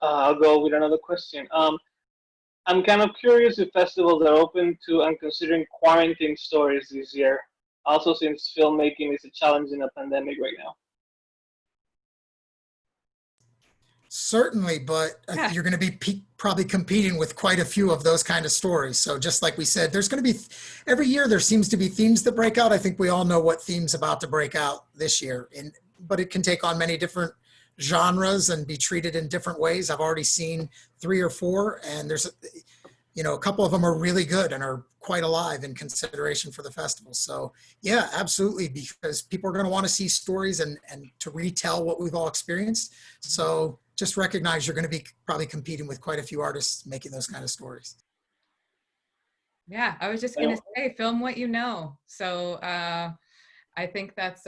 I'll go with another question. I'm kind of curious if festivals are open to and considering quarantine stories this year, also since filmmaking is a challenge in a pandemic right now. Certainly, but you're going to be probably competing with quite a few of those kind of stories. So just like we said, there's going to be, every year there seems to be themes that break out. I think we all know what theme's about to break out this year, but it can take on many different genres and be treated in different ways. I've already seen 3 or 4, and there's, you know, a couple of them are really good and are quite alive in consideration for the festival. So yeah, absolutely, because people are going to want to see stories and to retell what we've all experienced. So just recognize you're going to be probably competing with quite a few artists making those kind of stories. Yeah, I was just going to say, film what you know. So I think that's,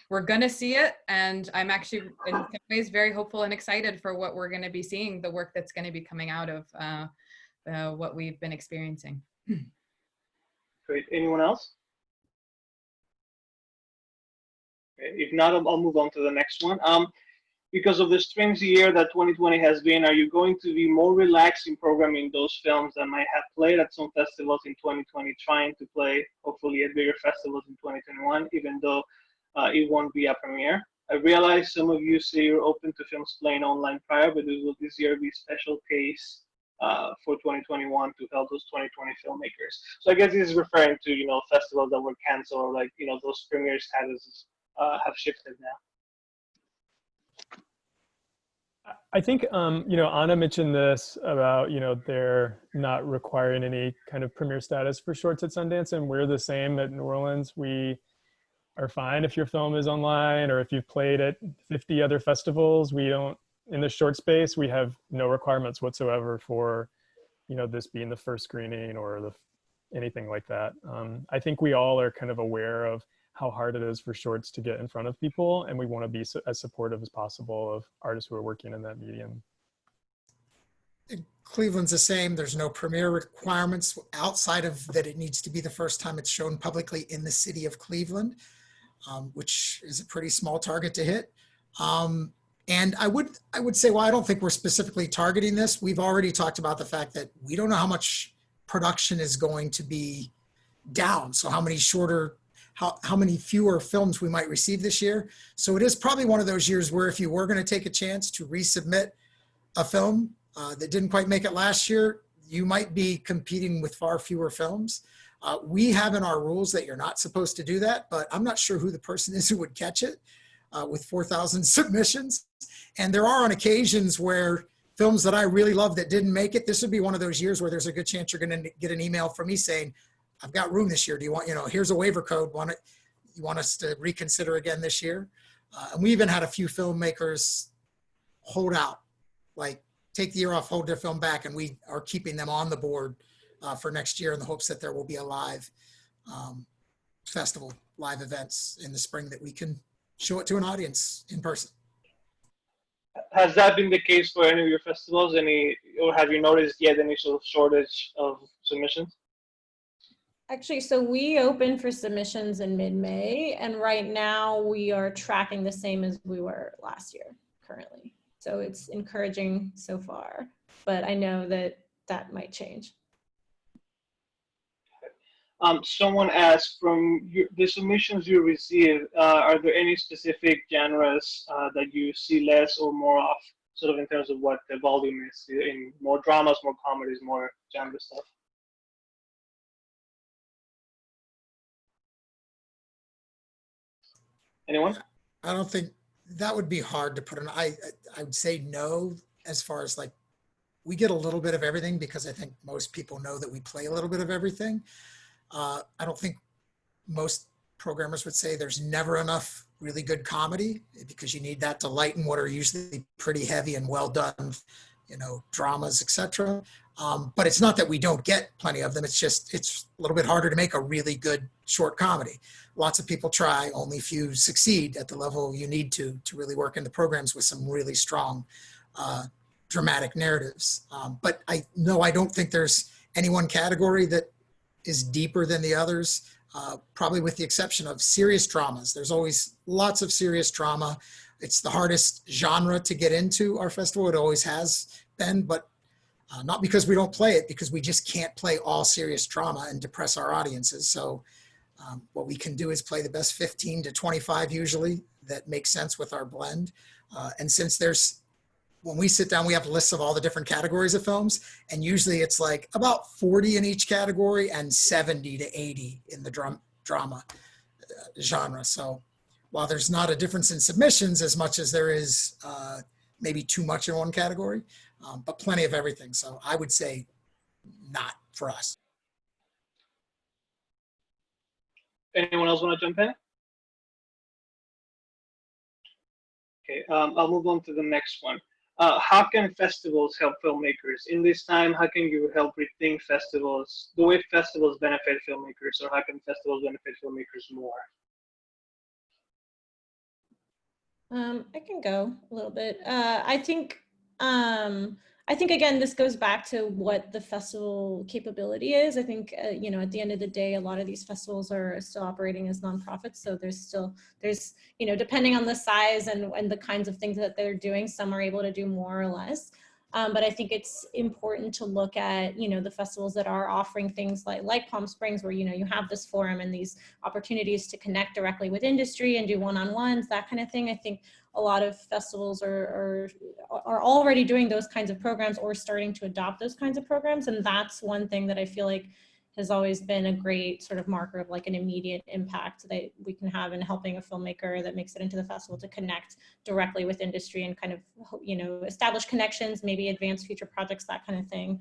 we're going to see it. And I'm actually in some ways very hopeful and excited for what we're going to be seeing, the work that's going to be coming out of what we've been experiencing. Great. Anyone else? Okay. If not, I'll move on to the next one. Because of the strange year that 2020 has been, are you going to be more relaxed in programming those films that might have played at some festivals in 2020, trying to play, hopefully, at bigger festivals in 2021, even though it won't be a premiere? I realize some of you say you're open to films playing online prior, but will this year be a special case for 2021 to help those 2020 filmmakers? So I guess this is referring to, you know, festivals that were canceled, or like, you know, those premiere statuses have shifted now. I think, you know, Anna mentioned this about, you know, they're not requiring any kind of premiere status for shorts at Sundance, and we're the same at New Orleans. We are fine if your film is online or if you've played at 50 other festivals. We don't, in the short space, we have no requirements whatsoever for, you know, this being the first screening or anything like that. I think we all are kind of aware of how hard it is for shorts to get in front of people, and we want to be as supportive as possible of artists who are working in that medium. Cleveland's the same. There's no premiere requirements outside of that it needs to be the first time it's shown publicly in the city of Cleveland, which is a pretty small target to hit. And I would say, well, I don't think we're specifically targeting this. We've already talked about the fact that we don't know how much production is going to be down. So how many fewer films we might receive this year. So it is probably one of those years where if you were going to take a chance to resubmit a film that didn't quite make it last year, you might be competing with far fewer films. We have in our rules that you're not supposed to do that, but I'm not sure who the person is who would catch it with 4,000 submissions. And there are on occasions where films that I really love that didn't make it, this would be one of those years where there's a good chance you're going to get an email from me saying, I've got room this year. Do you want, you know, here's a waiver code. You want us to reconsider again this year? And we even had a few filmmakers hold out, like take the year off, hold their film back, and we are keeping them on the board for next year in the hopes that there will be a live festival, live events in the spring that we can show it to an audience in person. Has that been the case for any of your festivals? Or have you noticed yet any sort of shortage of submissions? Actually, so we opened for submissions in mid-May, and right now we are tracking the same as we were last year currently. So it's encouraging so far, but I know that that might change. Someone asked, from the submissions you receive, are there any specific genres that you see less or more of, sort of in terms of what the volume is, in more dramas, more comedies, more genre stuff? Anyone? I don't think that would be hard to put in. I would say no, as far as like, we get a little bit of everything because I think most people know that we play a little bit of everything. I don't think most programmers would say there's never enough really good comedy because you need that to lighten what are usually pretty heavy and well done, you know, dramas, etc. But it's not that we don't get plenty of them. It's just, it's a little bit harder to make a really good short comedy. Lots of people try, only few succeed at the level you need to really work in the programs with some really strong dramatic narratives. But I don't think there's any one category that is deeper than the others, probably with the exception of serious dramas. There's always lots of serious drama. It's the hardest genre to get into our festival. It always has been, but not because we don't play it, because we just can't play all serious drama and depress our audiences. So what we can do is play the best 15 to 25 usually that makes sense with our blend. And since when we sit down, we have lists of all the different categories of films, and usually it's like about 40 in each category and 70 to 80 in the drama genre. So while there's not a difference in submissions as much as there is maybe too much in one category, but plenty of everything. So I would say not for us. Anyone else want to jump in? Okay, I'll move on to the next one. How can festivals help filmmakers? In this time, how can you help rethink festivals, the way festivals benefit filmmakers, or how can festivals benefit filmmakers more? I can go a little bit. I think again, this goes back to what the festival capability is. I think, you know, at the end of the day, a lot of these festivals are still operating as nonprofits. So there's, you know, depending on the size and the kinds of things that they're doing, some are able to do more or less. But I think it's important to look at, you know, the festivals that are offering things like Palm Springs, where, you know, you have this forum and these opportunities to connect directly with industry and do one-on-ones, that kind of thing. I think a lot of festivals are already doing those kinds of programs or starting to adopt those kinds of programs. And that's one thing that I feel like has always been a great sort of marker of like an immediate impact that we can have in helping a filmmaker that makes it into the festival to connect directly with industry and kind of, you know, establish connections, maybe advance future projects, that kind of thing.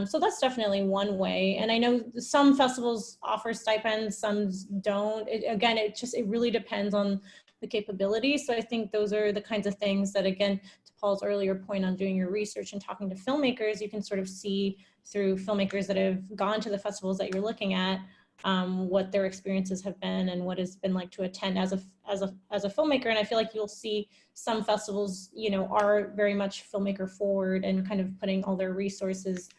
So that's definitely one way. And I know some festivals offer stipends, some don't. Again, it really depends on the capability. So I think those are the kinds of things that, again, to Paul's earlier point on doing your research and talking to filmmakers, you can sort of see through filmmakers that have gone to the festivals that you're looking at, what their experiences have been and what it's been like to attend as a filmmaker. And I feel like you'll see some festivals, you know, are very much filmmaker forward and kind of putting all their resources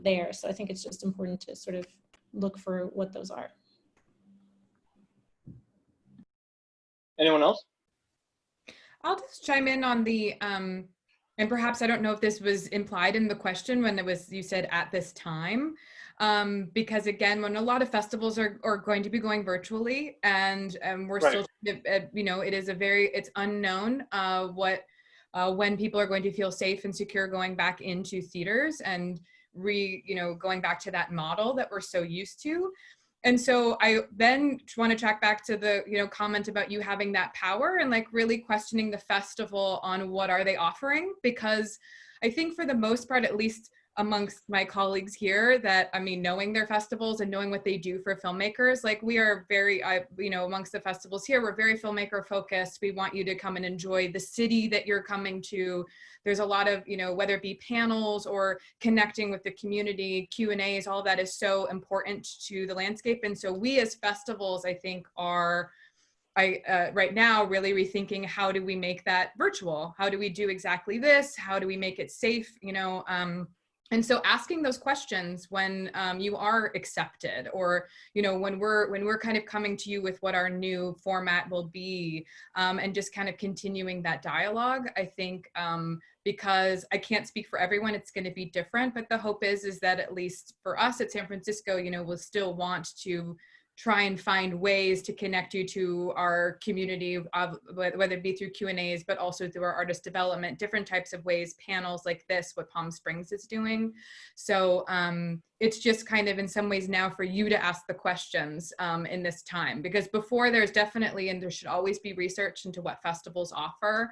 there. So I think it's just important to sort of look for what those are. Anyone else? I'll just chime in on the, and perhaps I don't know if this was implied in the question when it was, you said at this time, because again, when a lot of festivals are going to be going virtually and we're Right. still, you know, it's unknown when people are going to feel safe and secure going back into theaters and going back to that model that we're so used to. And so I then want to track back to the, you know, comment about you having that power and like really questioning the festival on what are they offering? Because I think for the most part, at least amongst my colleagues here, that, I mean, knowing their festivals and knowing what they do for filmmakers, like we are very, you know, amongst the festivals here, we're very filmmaker focused. We want you to come and enjoy the city that you're coming to. There's a lot of, you know, whether it be panels or connecting with the community, Q&As, all that is so important to the landscape. And so we as festivals, I think, are right now really rethinking how do we make that virtual? How do we do exactly this? How do we make it safe? You know, and so asking those questions when you are accepted, or, you know, when we're kind of coming to you with what our new format will be, and just kind of continuing that dialogue, I think, because I can't speak for everyone, it's going to be different, but the hope is that at least for us at San Francisco, you know, we'll still want to try and find ways to connect you to our community, of whether it be through Q&As, but also through our artist development, different types of ways, panels like this, what Palm Springs is doing. So it's just kind of in some ways now for you to ask the questions in this time, because before there's definitely, and there should always be research into what festivals offer,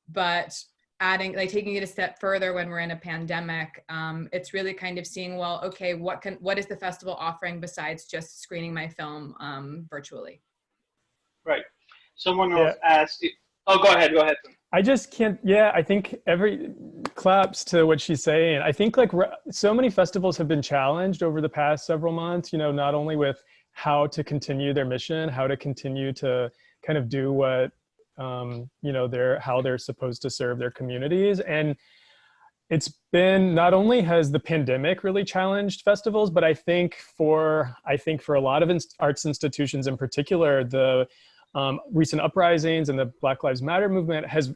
but adding, like taking it a step further when we're in a pandemic, it's really kind of seeing, well, okay, what is the festival offering besides just screening my film virtually? Right. Someone else asked. Oh, go ahead. I just can't. Yeah, I think every claps to what she's saying. I think like so many festivals have been challenged over the past several months. You know, not only with how to continue their mission, how to continue to kind of do what you know, how they're supposed to serve their communities. And it's been, not only has the pandemic really challenged festivals, but I think for a lot of arts institutions in particular, the recent uprisings and the Black Lives Matter movement has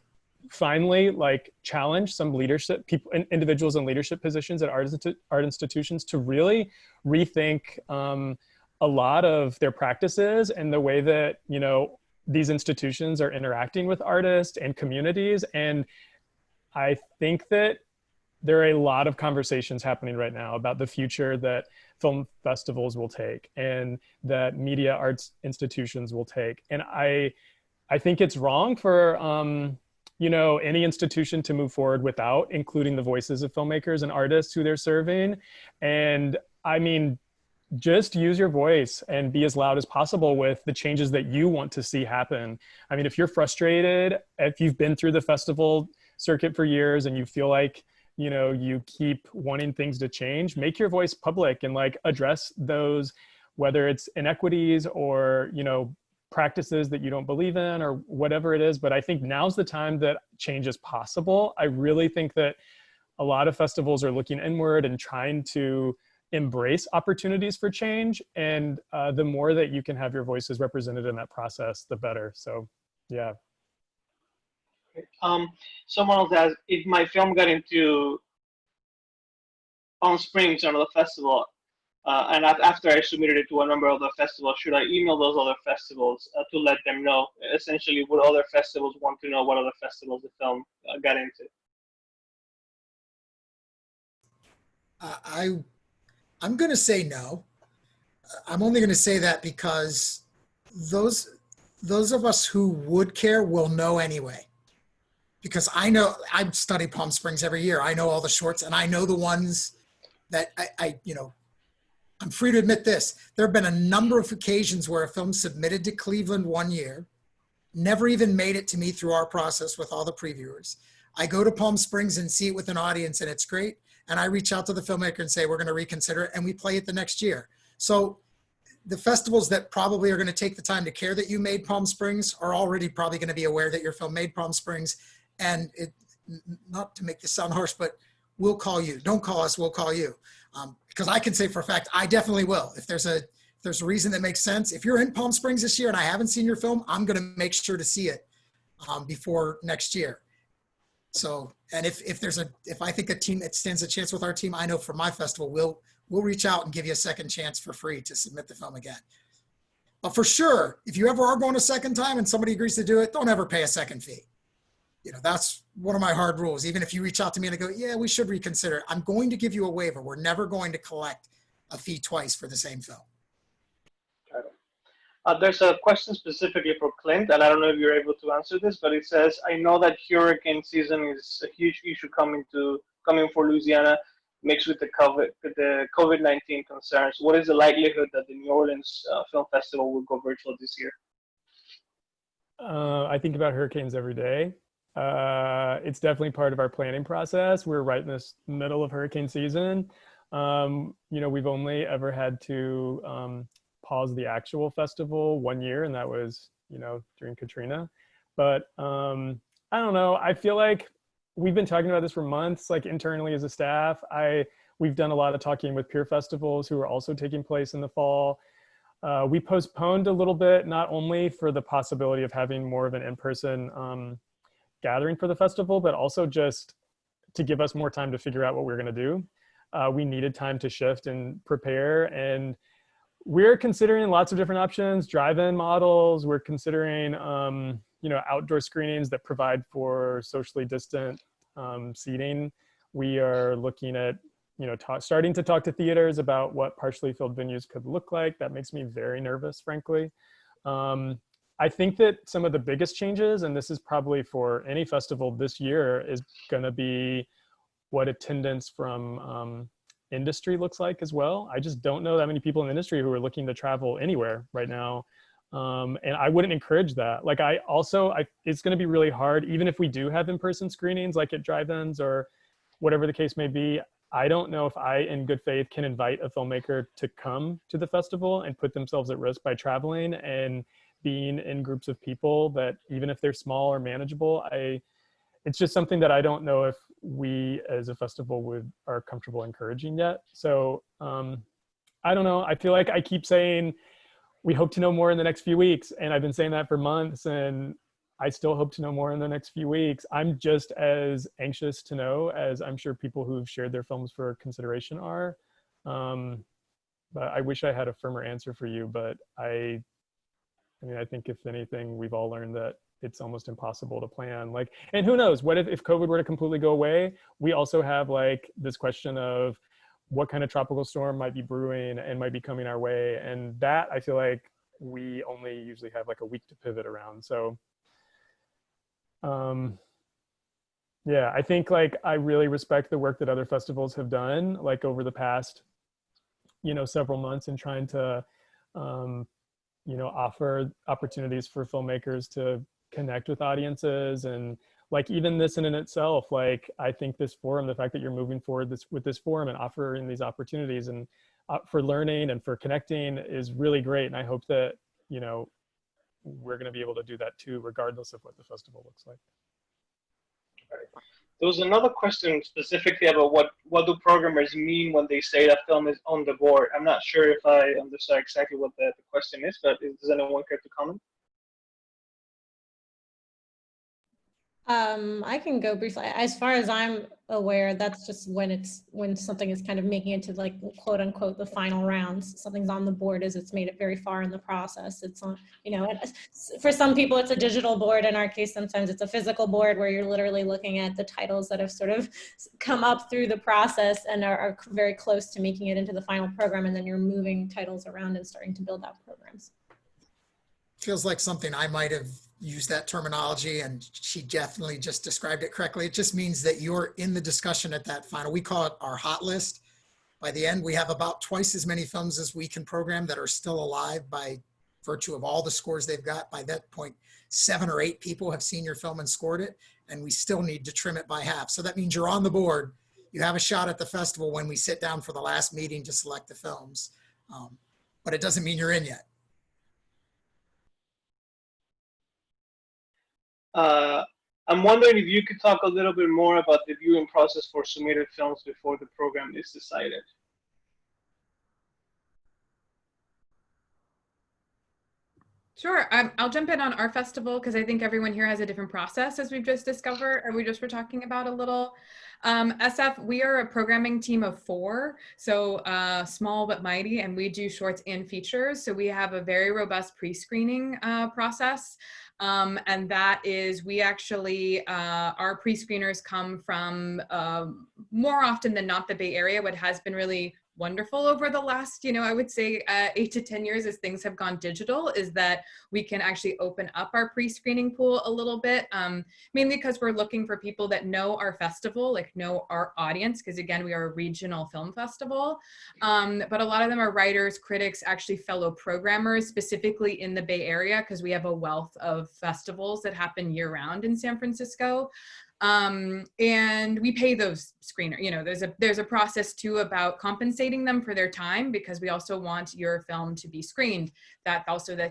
finally like challenged some leadership people, individuals in leadership positions at art institutions to really rethink a lot of their practices and the way that, you know, these institutions are interacting with artists and communities. And I think that there are a lot of conversations happening right now about the future that film festivals will take and that media arts institutions will take. And I think it's wrong for, you know, any institution to move forward without including the voices of filmmakers and artists who they're serving. And I mean, just use your voice and be as loud as possible with the changes that you want to see happen. I mean, if you're frustrated, if you've been through the festival circuit for years and you feel like, you know, you keep wanting things to change, make your voice public and like address those, whether it's inequities or, you know, practices that you don't believe in or whatever it is. But I think now's the time that change is possible. I really think that a lot of festivals are looking inward and trying to embrace opportunities for change. And the more that you can have your voices represented in that process, the better. So, yeah. Someone else asked, if my film got into Palm Springs, another festival, and after I submitted it to a number of other festivals, should I email those other festivals to let them know? Essentially, would other festivals want to know what other festivals the film got into? I'm going to say no. I'm only going to say that because those of us who would care will know anyway. Because I know I study Palm Springs every year. I know all the shorts, and I know the ones that I'm free to admit this. There have been a number of occasions where a film submitted to Cleveland one year, never even made it to me through our process with all the previewers. I go to Palm Springs and see it with an audience, and it's great. And I reach out to the filmmaker and say, we're going to reconsider it, and we play it the next year. So the festivals that probably are going to take the time to care that you made Palm Springs are already probably going to be aware that your film made Palm Springs. And not to make this sound harsh, but we'll call you. Don't call us, we'll call you. Because I can say for a fact, I definitely will. If there's a reason that makes sense. If you're in Palm Springs this year and I haven't seen your film, I'm going to make sure to see it before next year. So, and if I think a team that stands a chance with our team, I know for my festival, we'll reach out and give you a second chance for free to submit the film again. But for sure, if you ever are going a second time and somebody agrees to do it, don't ever pay a second fee. That's one of my hard rules. Even if you reach out to me and I go, yeah, we should reconsider, I'm going to give you a waiver. We're never going to collect a fee twice for the same film. Got it. There's a question specifically for Clint, and I don't know if you're able to answer this, but it says, I know that hurricane season is a huge issue coming for Louisiana, mixed with the COVID-19 concerns. What is the likelihood that the New Orleans Film Festival will go virtual this year? I think about hurricanes every day. It's definitely part of our planning process. We're right in this middle of hurricane season. We've only ever had to pause the actual festival one year, and that was, during Katrina. But I don't know. I feel like we've been talking about this for months, like internally as a staff. We've done a lot of talking with peer festivals who are also taking place in the fall. We postponed a little bit, not only for the possibility of having more of an in-person gathering for the festival, but also just to give us more time to figure out what we're going to do. We needed time to shift and prepare, and we're considering lots of different options, drive-in models. We're considering, outdoor screenings that provide for socially distant seating. We are looking at, starting to talk to theaters about what partially filled venues could look like. That makes me very nervous, frankly. I think that some of the biggest changes, and this is probably for any festival this year, is going to be what attendance from industry looks like as well. I just don't know that many people in the industry who are looking to travel anywhere right now. And I wouldn't encourage that. Like it's going to be really hard, even if we do have in-person screenings, like at drive-ins or whatever the case may be. I don't know if I, in good faith, can invite a filmmaker to come to the festival and put themselves at risk by traveling and being in groups of people that, even if they're small or manageable, it's just something that I don't know if we as a festival are comfortable encouraging yet. So I don't know. I feel like I keep saying we hope to know more in the next few weeks, and I've been saying that for months, and I still hope to know more in the next few weeks. I'm just as anxious to know as I'm sure people who've shared their films for consideration are. But I wish I had a firmer answer for you, but I think if anything, we've all learned that it's almost impossible to plan. And who knows, what if COVID were to completely go away? We also have this question of what kind of tropical storm might be brewing and might be coming our way. And that, I feel like we only usually have a week to pivot around. So yeah, I think I really respect the work that other festivals have done over the past, several months in trying to, offer opportunities for filmmakers to connect with audiences. And even this in itself, I think this forum, the fact that you're moving forward with this forum and offering these opportunities and for learning and for connecting is really great. And I hope that, we're going to be able to do that too, regardless of what the festival looks like. There was another question specifically about what do programmers mean when they say that film is on the board. I'm not sure if I understand exactly what the question is, but does anyone care to comment? I can go briefly. As far as I'm aware, that's just when something is kind of making it to like quote unquote the final rounds. Something's on the board as it's made it very far in the process. It's on, for some people it's a digital board. In our case, sometimes it's a physical board where you're literally looking at the titles that have sort of come up through the process and are very close to making it into the final program, and then you're moving titles around and starting to build out programs. Feels like something I might have used that terminology, and she definitely just described it correctly. It just means that you're in the discussion at that final. We call it our hot list. By the end, we have about twice as many films as we can program that are still alive by virtue of all the scores they've got. By that point, 7 or 8 people have seen your film and scored it, and we still need to trim it by half. So that means you're on the board. You have a shot at the festival when we sit down for the last meeting to select the films. But it doesn't mean you're in yet. I'm wondering if you could talk a little bit more about the viewing process for submitted films before the program is decided. Sure. I'll jump in on our festival because I think everyone here has a different process, as we've just discovered, or we just were talking about a little. SF, we are a programming team of 4, so small but mighty, and we do shorts and features. So we have a very robust pre-screening process. And that is, we actually, our pre-screeners come from more often than not the Bay Area, what has been really wonderful over the last, I would say 8 to 10 years as things have gone digital, is that we can actually open up our pre-screening pool a little bit, mainly because we're looking for people that know our festival, like know our audience, because again, we are a regional film festival. But a lot of them are writers, critics, actually fellow programmers, specifically in the Bay Area, because we have a wealth of festivals that happen year round in San Francisco. And we pay those screeners. There's a process too about compensating them for their time, because we also want your film to be screened. That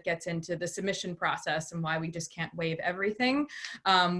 gets into the submission process and why we just can't waive everything.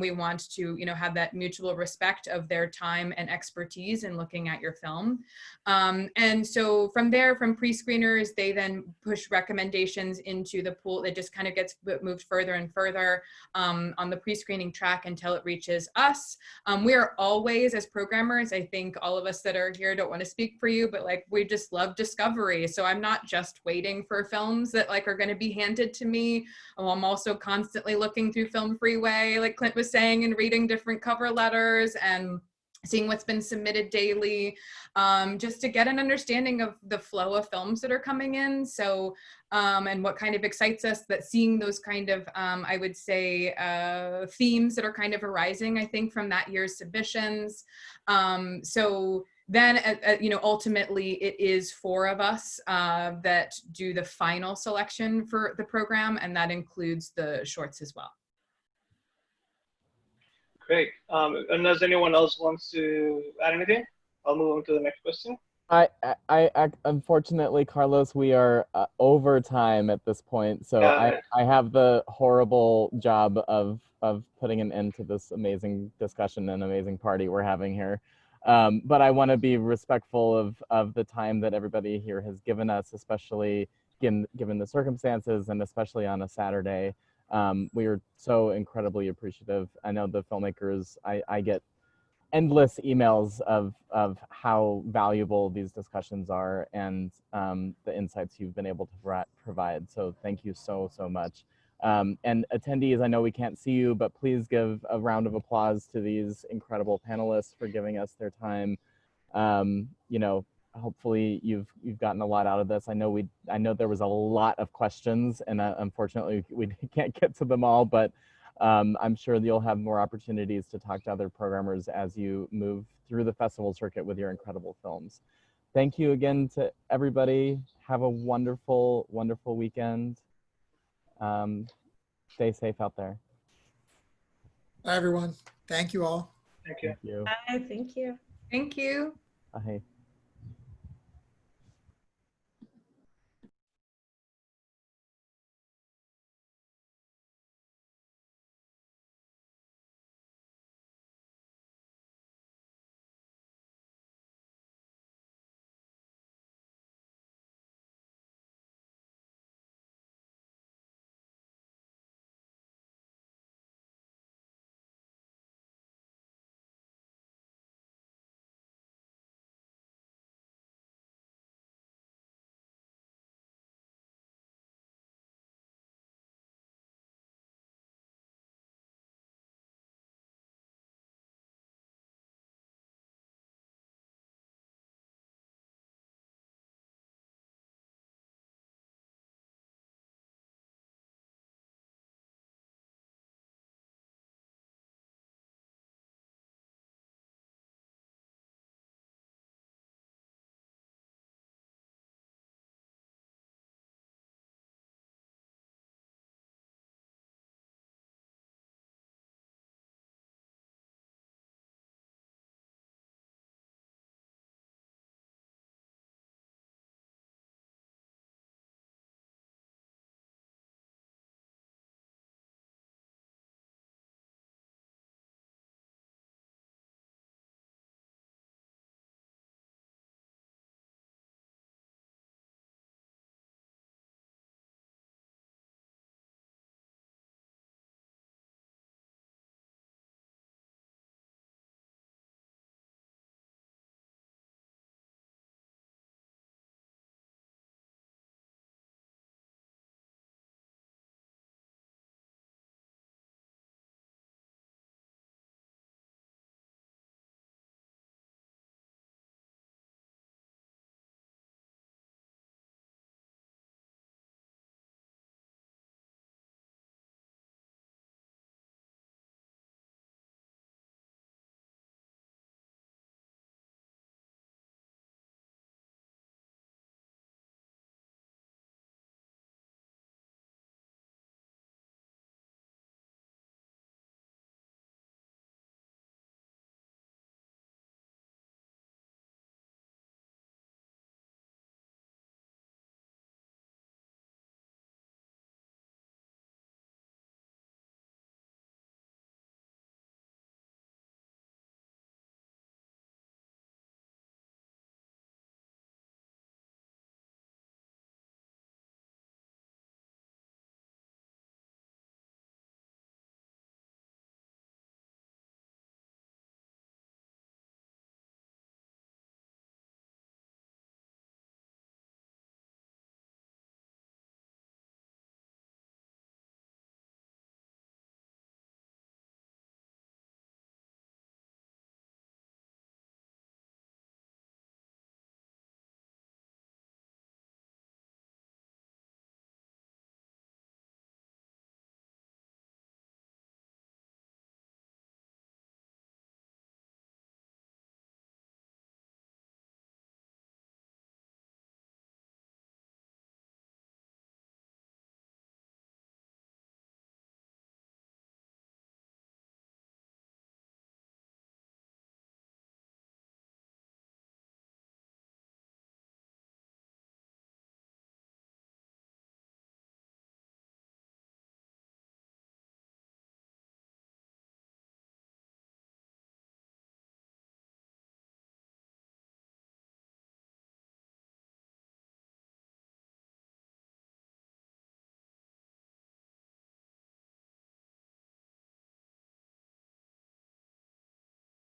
We want to, have that mutual respect of their time and expertise in looking at your film. And so from there, from pre-screeners, they then push recommendations into the pool. That just kind of gets moved further and further on the pre-screening track until it reaches us. We are always, as programmers, I think all of us that are here, don't want to speak for you, but like, we just love discovery. So I'm not just waiting for films that like are going to be handed to me. I'm also constantly looking through Film Freeway, like Clint was saying, and reading different cover letters and seeing what's been submitted daily, just to get an understanding of the flow of films that are coming in. So, and what kind of excites us, that seeing those kind of, I would say, themes that are kind of arising, I think, from that year's submissions. So then, ultimately it is 4 of us that do the final selection for the program, and that includes the shorts as well. Great. Unless anyone else wants to add anything, I'll move on to the next question. I unfortunately, Carlos, we are over time at this point, so I have the horrible job of putting an end to this amazing discussion and amazing party we're having here. But I want to be respectful of the time that everybody here has given us, especially given the circumstances, and especially on a Saturday. We are so incredibly appreciative. I know the filmmakers, I get endless emails of how valuable these discussions are, and the insights you've been able to provide. So thank you so much. And attendees, I know we can't see you, but please give a round of applause to these incredible panelists for giving us their time. Hopefully you've gotten a lot out of this. I know there was a lot of questions, and unfortunately we can't get to them all, but I'm sure that you'll have more opportunities to talk to other programmers as you move through the festival circuit with your incredible films. Thank you again to everybody. Have a wonderful, wonderful weekend. Stay safe out there. Bye, everyone. Thank you all. Thank you. Thank you. Bye, thank you. Thank you. Bye.